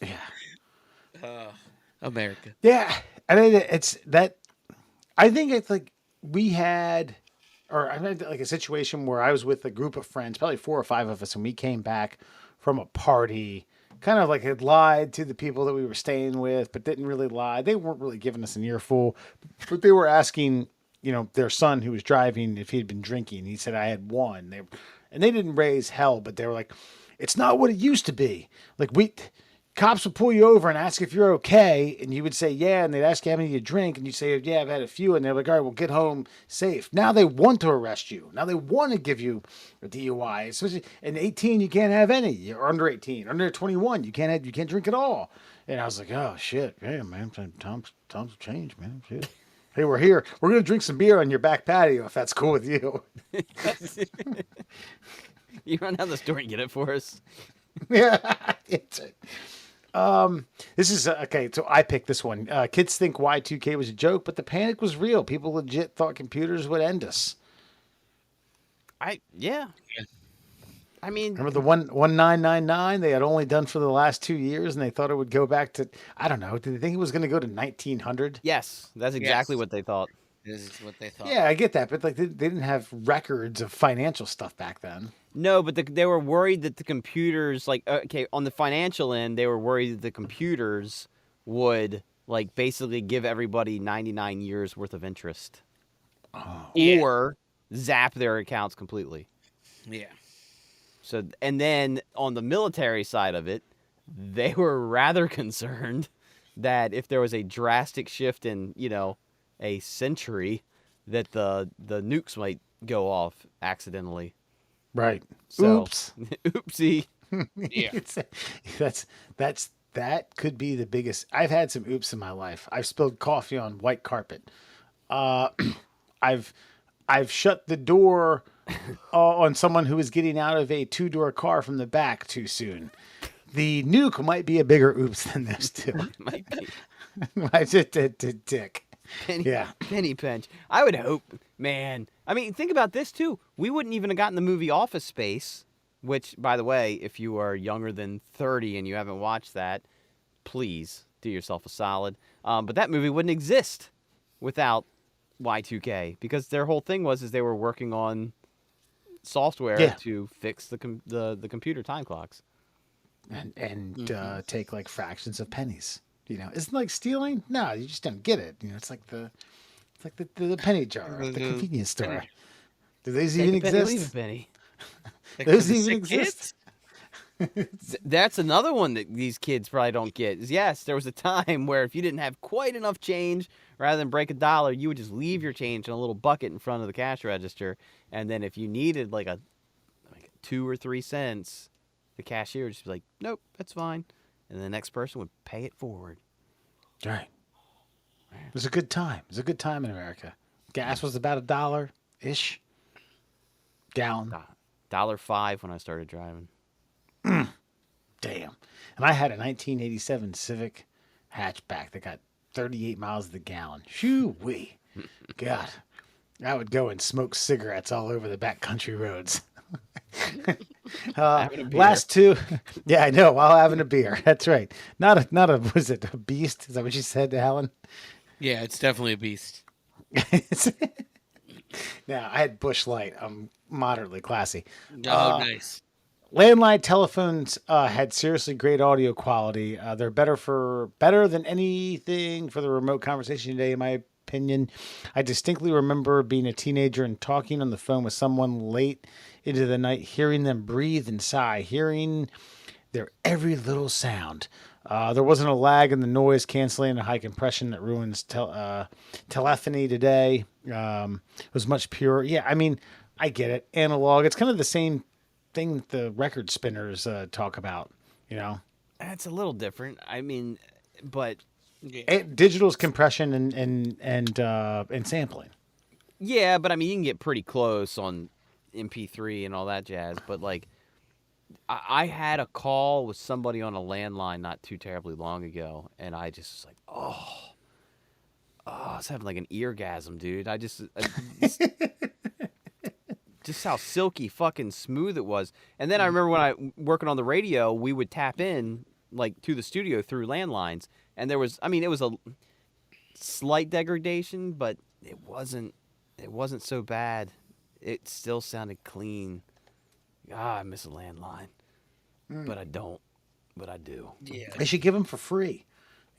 Yeah. America. Yeah. I mean, it's that. I think it's like we had, or I had like a situation where I was with a group of friends, probably 4 or 5 of us, and we came back from a party, kind of like had lied to the people that we were staying with, but didn't really lie. They weren't really giving us an earful, but they were asking, their son who was driving if he had been drinking. He said, I had one. And they didn't raise hell, but they were like, it's not what it used to be. Like cops would pull you over and ask if you're okay, and you would say yeah, and they'd ask you how many you drink, and you say yeah, I've had a few, and they're like, all right, well, get home safe. Now they want to arrest you. Now they want to give you a DUI. Especially in 18, you can't have any. You're under 18, under 21, you can't drink at all. And I was like, oh shit, yeah, man, times have changed, man. Shit. Hey, we're here. We're gonna drink some beer on your back patio if that's cool with you. You run down the store and get it for us. Yeah, it's it. This is okay. So I picked this one. Kids think Y2K was a joke, but the panic was real. People legit thought computers would end us. Yeah. I mean, Remember the 1999 they had only done for the last 2 years, and they thought it would go back to, I don't know. Did they think it was going to go to 1900? yes, that's exactly Yes. what they thought. This is what they thought. Yeah, I get that, but like they didn't have records of financial stuff back then. No, but they were worried that the computers, like, okay, on the financial end, they were worried that the computers would, like, basically give everybody 99 years worth of interest. Or zap their accounts completely. Yeah. So, and then on the military side of it, they were rather concerned that if there was a drastic shift in, a century, that the nukes might go off accidentally. Right. So, Oops. Oopsie. Yeah. That could be the biggest. I've had some oops in my life. I've spilled coffee on white carpet. I've shut the door on someone who was getting out of a 2-door car from the back too soon. The nuke might be a bigger oops than those two. Might be. I just did dick. Penny pinch. I would hope, man. I mean, think about this too. We wouldn't even have gotten the movie Office Space, which, by the way, if you are younger than 30 and you haven't watched that, please do yourself a solid. But that movie wouldn't exist without Y2K, because their whole thing was they were working on software to fix the computer time clocks and take like fractions of pennies. Isn't like stealing? No, you just don't get it. It's like the penny jar at the convenience store. Do those even exist? Leave a penny. Those even exist? That's another one that these kids probably don't get. Yes, there was a time where if you didn't have quite enough change, rather than break $1, you would just leave your change in a little bucket in front of the cash register, and then if you needed like 2 or 3 cents, the cashier would just be like, "Nope, that's fine," and the next person would pay it forward. Right. It was a good time. It was a good time in America. Gas was about $1-ish gallon. $1.05 when I started driving. Damn. And I had a 1987 Civic hatchback that got 38 miles to the gallon. Shoo-wee. God. I would go and smoke cigarettes all over the backcountry roads. Last two. Yeah, I know. While having a beer. That's right. Not a, was it a beast? Is that what you said to Helen? Yeah, it's definitely a beast. Now, I had Busch Light. I'm moderately classy. Oh, nice. Landline telephones had seriously great audio quality. They're better than anything for the remote conversation today, in my opinion. I distinctly remember being a teenager and talking on the phone with someone late into the night, hearing them breathe and sigh, hearing their every little sound. There wasn't a lag in the noise canceling and high compression that ruins telephony today. It was much purer. Yeah, I mean, I get it. Analog. It's kind of the same thing that the record spinners talk about, That's a little different. I mean, but digital's compression and sampling. Yeah, but I mean, you can get pretty close on MP3 and all that jazz. But like, I had a call with somebody on a landline not too terribly long ago, and I just was like, I was having like an eargasm, dude. I just just how silky fucking smooth it was. And then I remember when I working on the radio, we would tap in like to the studio through landlines, and there was, I mean, it was a slight degradation, but it wasn't so bad. It still sounded clean. I miss a landline, but I don't. But I do. Yeah, they should give them for free.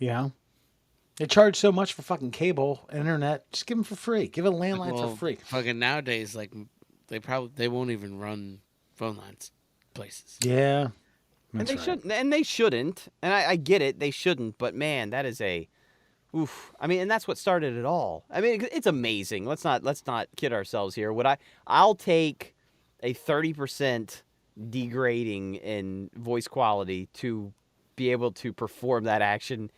They charge so much for fucking cable, internet. Just give them for free. Give a landline for free. Fucking nowadays, like they won't even run phone lines places. Yeah, and they shouldn't. And I get it. They shouldn't. But man, that is a oof. I mean, and that's what started it all. I mean, it's amazing. Let's not kid ourselves here. I'll take a 30% degrading in voice quality to be able to perform that action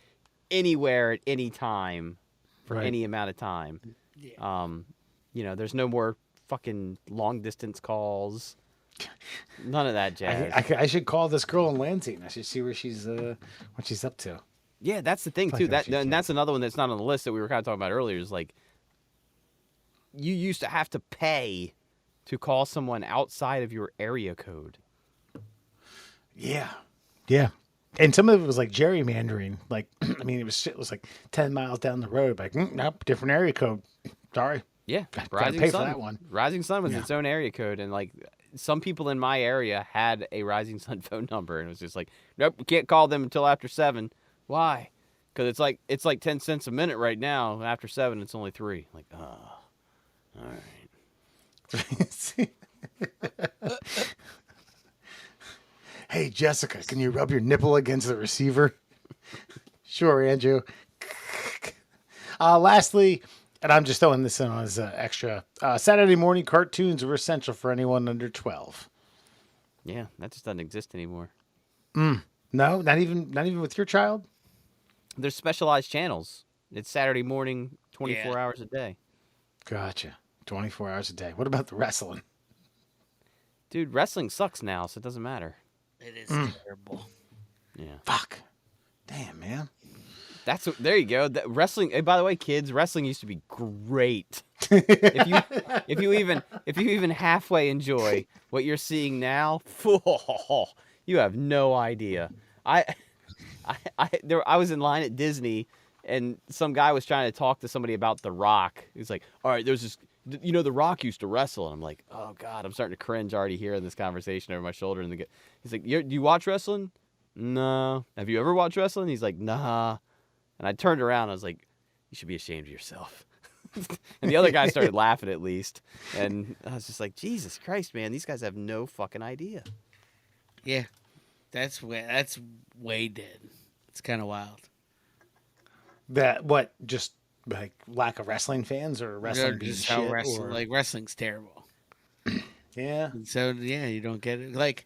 anywhere at any time for any amount of time. Yeah. There's no more fucking long distance calls. None of that jazz. I should call this girl in Lansing. I should see where she's what she's up to. Yeah, that's the thing too. And that's another one that's not on the list that we were kind of talking about earlier. Is like you used to have to pay to call someone outside of your area code. Yeah. And some of it was like gerrymandering. Like, I mean, it was like 10 miles down the road. Like, nope, different area code. Sorry. Yeah, Rising Sun. For that one. Rising Sun was its own area code, and like some people in my area had a Rising Sun phone number, and it was just like, nope, we can't call them until after 7. Why? Because it's like 10 cents a minute right now. After 7, it's only 3. Like, all right. Hey, Jessica, can you rub your nipple against the receiver? Sure, Andrew. Lastly, and I'm just throwing this in as extra, Saturday morning cartoons were essential for anyone under 12. Yeah, that just doesn't exist anymore. No, not even with your child? There's specialized channels. It's Saturday morning, 24 hours a day. Gotcha. 24 hours a day. What about the wrestling? Dude, wrestling sucks now, so it doesn't matter. It is terrible. Yeah. Fuck. Damn, man. There you go. Wrestling. Hey, by the way, kids, wrestling used to be great. If you even halfway enjoy what you're seeing now, you have no idea. I was in line at Disney, and some guy was trying to talk to somebody about The Rock. He's like, "All right, there's this, The Rock used to wrestle," and I'm like, "Oh God, I'm starting to cringe already hearing this conversation over my shoulder." And he's like, "Do you watch wrestling?" "No." "Have you ever watched wrestling?" He's like, "Nah." And I turned around, and I was like, "You should be ashamed of yourself." And the other guy started laughing at least, and I was just like, "Jesus Christ, man, these guys have no fucking idea." Yeah, that's way dead. It's kind of wild. That what? Just like lack of wrestling fans or wrestling being Just shit? how Or... like wrestling's terrible. Yeah. And so yeah, you don't get it. Like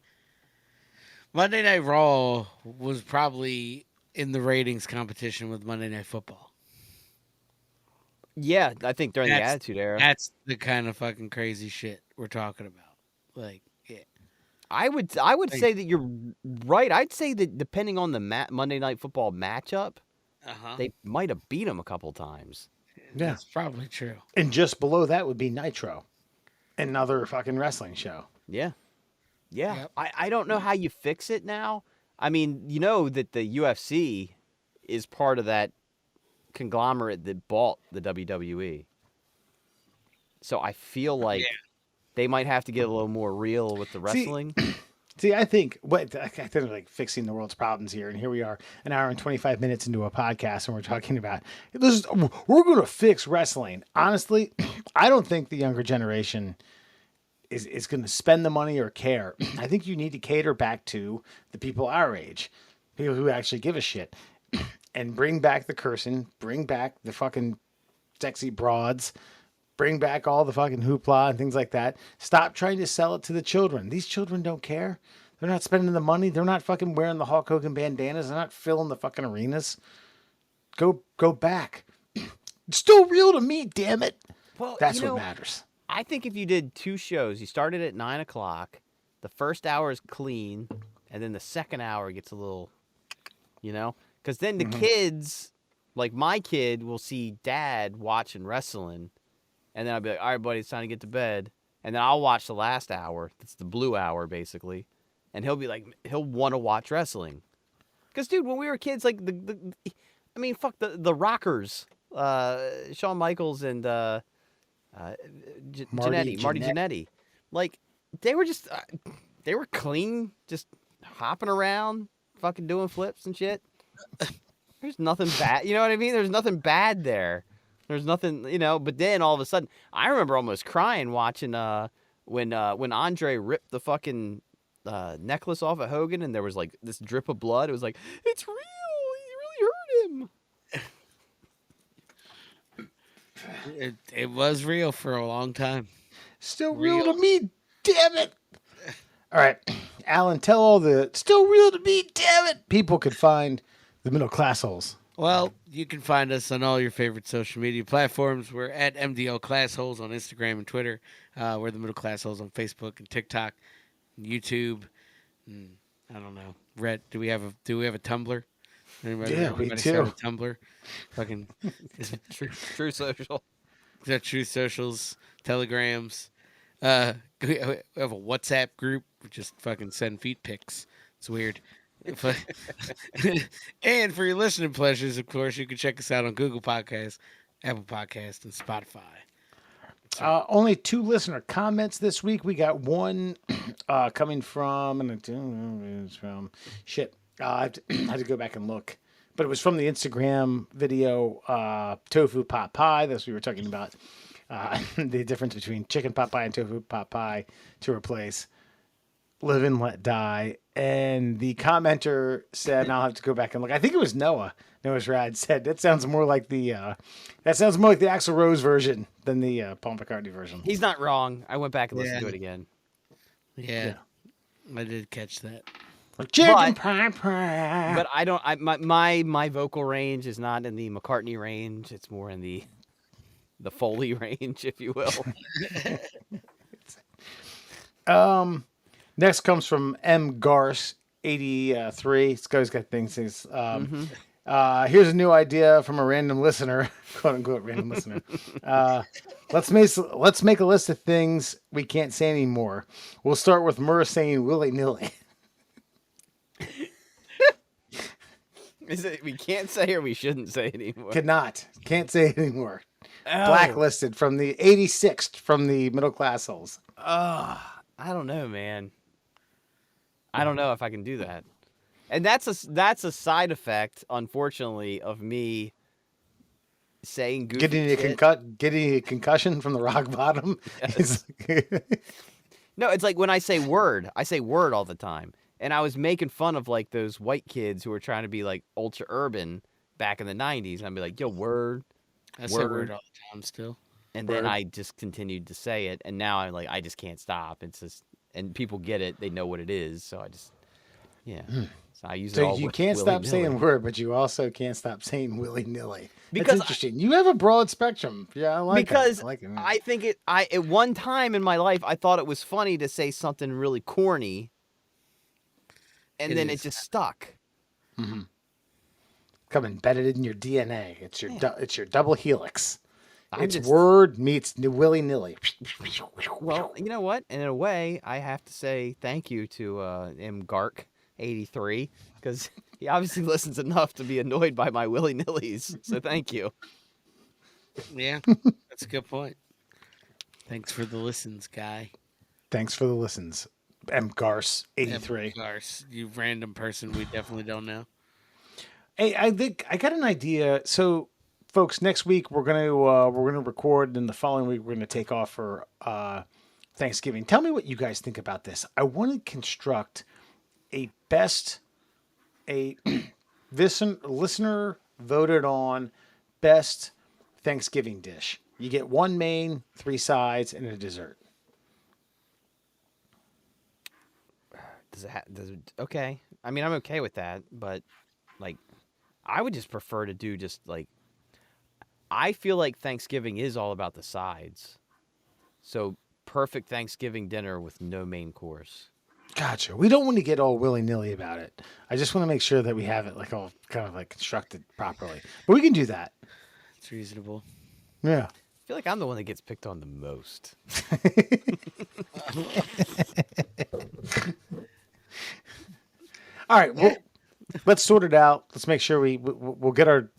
Monday Night Raw was probably in the ratings competition with Monday Night Football. Yeah, I think during the Attitude Era. That's the kind of fucking crazy shit we're talking about. Like, yeah. I would say that you're right. I'd say that depending on the Monday Night Football matchup, they might have beat them a couple times. Yeah, that's probably true. And just below that would be Nitro, another fucking wrestling show. Yeah. Yep. I don't know how you fix it now. I mean, you know that the UFC is part of that conglomerate that bought the WWE. So I feel like they might have to get a little more real with the wrestling. See, I think I think like fixing the world's problems here, and here we are, an hour and 25 minutes into a podcast, and we're talking about we're going to fix wrestling. Honestly, I don't think the younger generation is going to spend the money or care. I think you need to cater back to the people our age, people who actually give a shit, and bring back the cursing, bring back the fucking sexy broads. Bring back all the fucking hoopla and things like that. Stop trying to sell it to the children. These children don't care. They're not spending the money. They're not fucking wearing the Hulk Hogan bandanas. They're not filling the fucking arenas. Go back. It's still real to me, damn it. Well, that's what matters. I think if you did 2 shows, you started at 9 o'clock, the first hour is clean, and then the second hour gets a little, because then the kids, like my kid, will see dad watching wrestling. And then I'll be like, all right, buddy, it's time to get to bed. And then I'll watch the last hour. That's the blue hour, basically. And he'll be like, he'll want to watch wrestling. Because, dude, when we were kids, like, fuck, the Rockers, Shawn Michaels and Marty Jannetty. Like, they were just, they were clean, just hopping around, fucking doing flips and shit. There's nothing bad. You know what I mean? There's nothing bad there. There's nothing, but then all of a sudden, I remember almost crying watching when Andre ripped the fucking necklace off of Hogan and there was like this drip of blood. It was like, it's real. He really hurt him. It was real for a long time. Still real to me, damn it. All right, Alan, tell all the still real to me, damn it. People could find the middle class holes. Well, you can find us on all your favorite social media platforms. We're at MDL Classholes on Instagram and Twitter. We're the Middle Class Holes on Facebook and TikTok, and YouTube. And I don't know. Do we have a Tumblr? Yeah, we do. Start a Tumblr. Fucking True Social. True Socials, Telegrams. We have a WhatsApp group. We just fucking send feet pics. It's weird. And for your listening pleasures, of course, you can check us out on Google Podcasts, Apple Podcasts, and Spotify. Only 2 listener comments this week. We got one coming from shit. I had to go back and look, but it was from the Instagram video tofu pot pie. That's what we were talking about. The difference between chicken pot pie and tofu pot pie to replace live and let die. And the commenter said, and I'll have to go back and look. I think it was Noah. Noah's Rad said that sounds more like the Axl Rose version than the Paul McCartney version. He's not wrong. I went back and listened to it again. Yeah. I did catch that. Like chicken pie pie. But I don't. My vocal range is not in the McCartney range. It's more in the Foley range, if you will. Next comes from M. Garce 83. This guy's got things. Here's a new idea from a random listener, quote unquote random listener. Let's make a list of things we can't say anymore. We'll start with Murr saying willy nilly. Is it we can't say or we shouldn't say anymore? Can't say it anymore. Oh. Blacklisted from the 86th from the middle class holes. I don't know, man. I don't know if I can do that. And that's a side effect, unfortunately, of me saying goofy Getting a concussion from the rock bottom. Yes. No, it's like when I say word all the time. And I was making fun of like those white kids who were trying to be like ultra urban back in the 90s. And I'd be like, yo, word. I say word all the time still. And then I just continued to say it. And now I'm like, I just can't stop. It's just, and people get it. They know what it is. So I just, yeah. So I use it all. So you can't stop saying word, but you also can't stop saying willy nilly. Because that's interesting. You have a broad spectrum. Yeah, I like because that. I like it. I think at one time in my life, I thought it was funny to say something really corny. And then it just stuck. Mm-hmm. Come embedded in your DNA. It's your double helix. Word meets willy nilly. Well, you know what? And in a way, I have to say thank you to Gark83 because he obviously listens enough to be annoyed by my willy nillies. So thank you. Yeah, that's a good point. Thanks for the listens, guy. Thanks for the listens. Garce83. Garce, you random person we definitely don't know. Hey, I think I got an idea. So, folks, next week we're gonna record, and the following week we're gonna take off for Thanksgiving. Tell me what you guys think about this. I want to construct listener voted on best Thanksgiving dish. You get one main, 3 sides, and a dessert. Does it okay? I mean, I'm okay with that, but like, I would just prefer to do just like. I feel like Thanksgiving is all about the sides, so perfect Thanksgiving dinner with no main course. Gotcha. We don't want to get all willy nilly about it. I just want to make sure that we have it like all kind of like constructed properly. But we can do that. It's reasonable. Yeah. I feel like I'm the one that gets picked on the most. All right, well, let's sort it out. Let's make sure we'll get our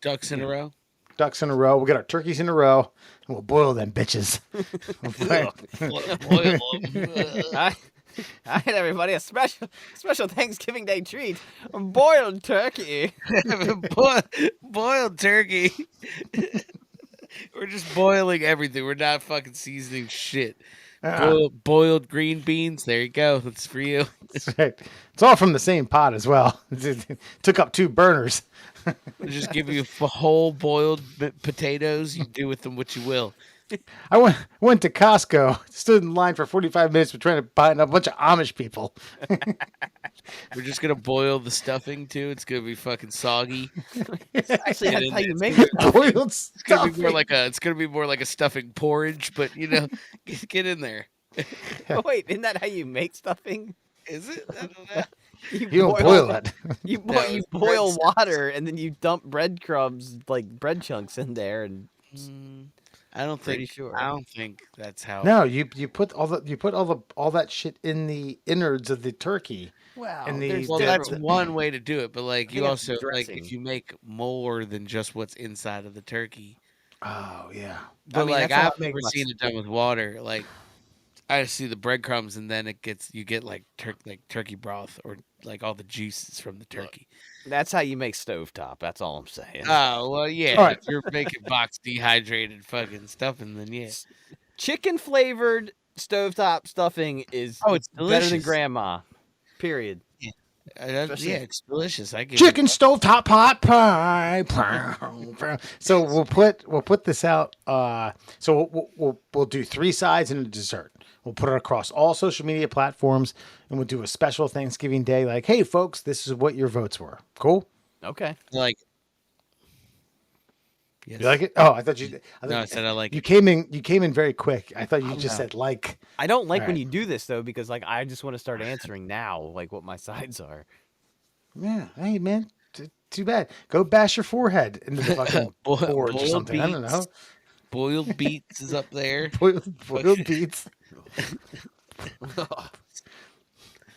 ducks in a row. Ducks in a row. We'll get our turkeys in a row, and we'll boil them bitches. Boil them. All right, everybody, a special Thanksgiving Day treat: boiled turkey. Boiled turkey. We're just boiling everything. We're not fucking seasoning shit. Boiled green beans. There you go. That's for you. That's right. It's all from the same pot as well. It took up 2 burners. We'll just give you whole boiled potatoes. You do with them what you will. I went to Costco, stood in line for 45 minutes, trying to buy a bunch of Amish people. We're just gonna boil the stuffing too. It's gonna be fucking soggy. Actually, that's how you make it. Boiled It's gonna be more like a. It's gonna be more like a stuffing porridge, but get in there. Oh, wait, isn't that how you make stuffing? Is it? I don't know. You don't boil it. You boil water and then you dump breadcrumbs like bread chunks in there and. I don't think. Sure. I don't think that's how. No, you put all that shit in the innards of the turkey. Wow. That's one way to do it, but like you also dressing. if you make more than just what's inside of the turkey. Oh yeah. But like I've never seen it done with water. Like I see the breadcrumbs and then you get like turkey broth or like all the juices from the turkey. That's how you make stovetop. That's all I'm saying. Oh well, yeah. All right. If you're making box dehydrated fucking stuffing, then yeah. Chicken flavored stovetop stuffing is it's delicious. better than grandma. Period. Yeah, it's delicious. I give Chicken stovetop pot pie. So we'll put this out. So we'll do 3 sides and a dessert. We'll put it across all social media platforms, and we'll do a special Thanksgiving Day. Like, hey, folks, this is what your votes were. Cool. Okay. like. Yes. You like it? Oh, I thought you. I said I like. You came in very quick. I thought you just said like. I don't like when you do this though, because like I just want to start answering now, like what my sides are. Yeah. Hey, man. too bad. Go bash your forehead into the fucking boards or Boiled something. I don't know. beets. Boiled beets is up there. Boiled beets.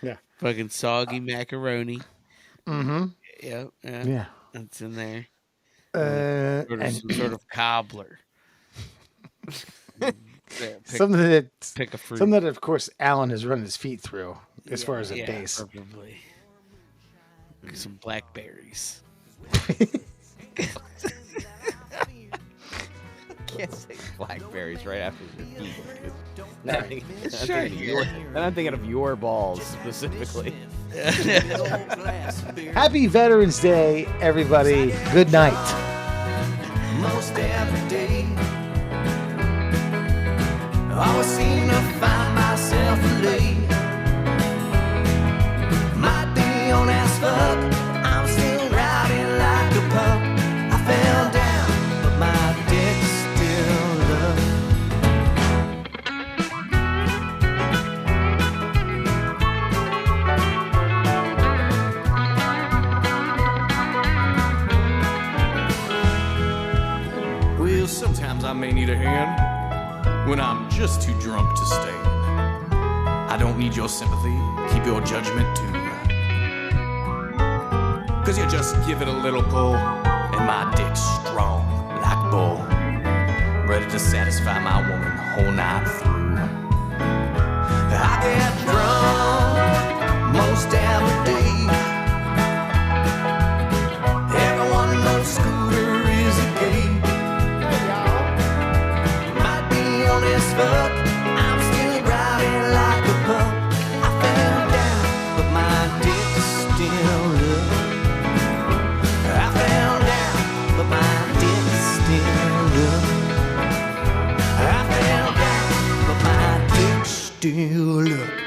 Yeah. Fucking soggy macaroni. Mm-hmm. Yeah. Yeah. That's in there. Some sort of cobbler. Something that, pick a fruit. something that, of course, Alan has run his feet through as far as a base. Probably. Some blackberries. Can't say blackberries right after your feet. Sure. I'm thinking of your balls specifically. Happy Veterans Day, everybody. Good night. Most every day, I always seem to find myself late. Might be on as fuck, I'm still riding like a pup. I fell down, but my dick's still up. Well, sometimes I may need a hand when I'm just too drunk to stand. I don't need your sympathy, keep your judgment too. 'Cause you just give it a little pull, and my dick's strong like bull, ready to satisfy my woman whole night through. I get drunk most every day. Everyone knows Scooter is a gay. Might be on his fuck, I'm still riding like a pup. I fell down, but my dick's still up. I fell down, but my dick's still up. I fell down, but my dick's still up.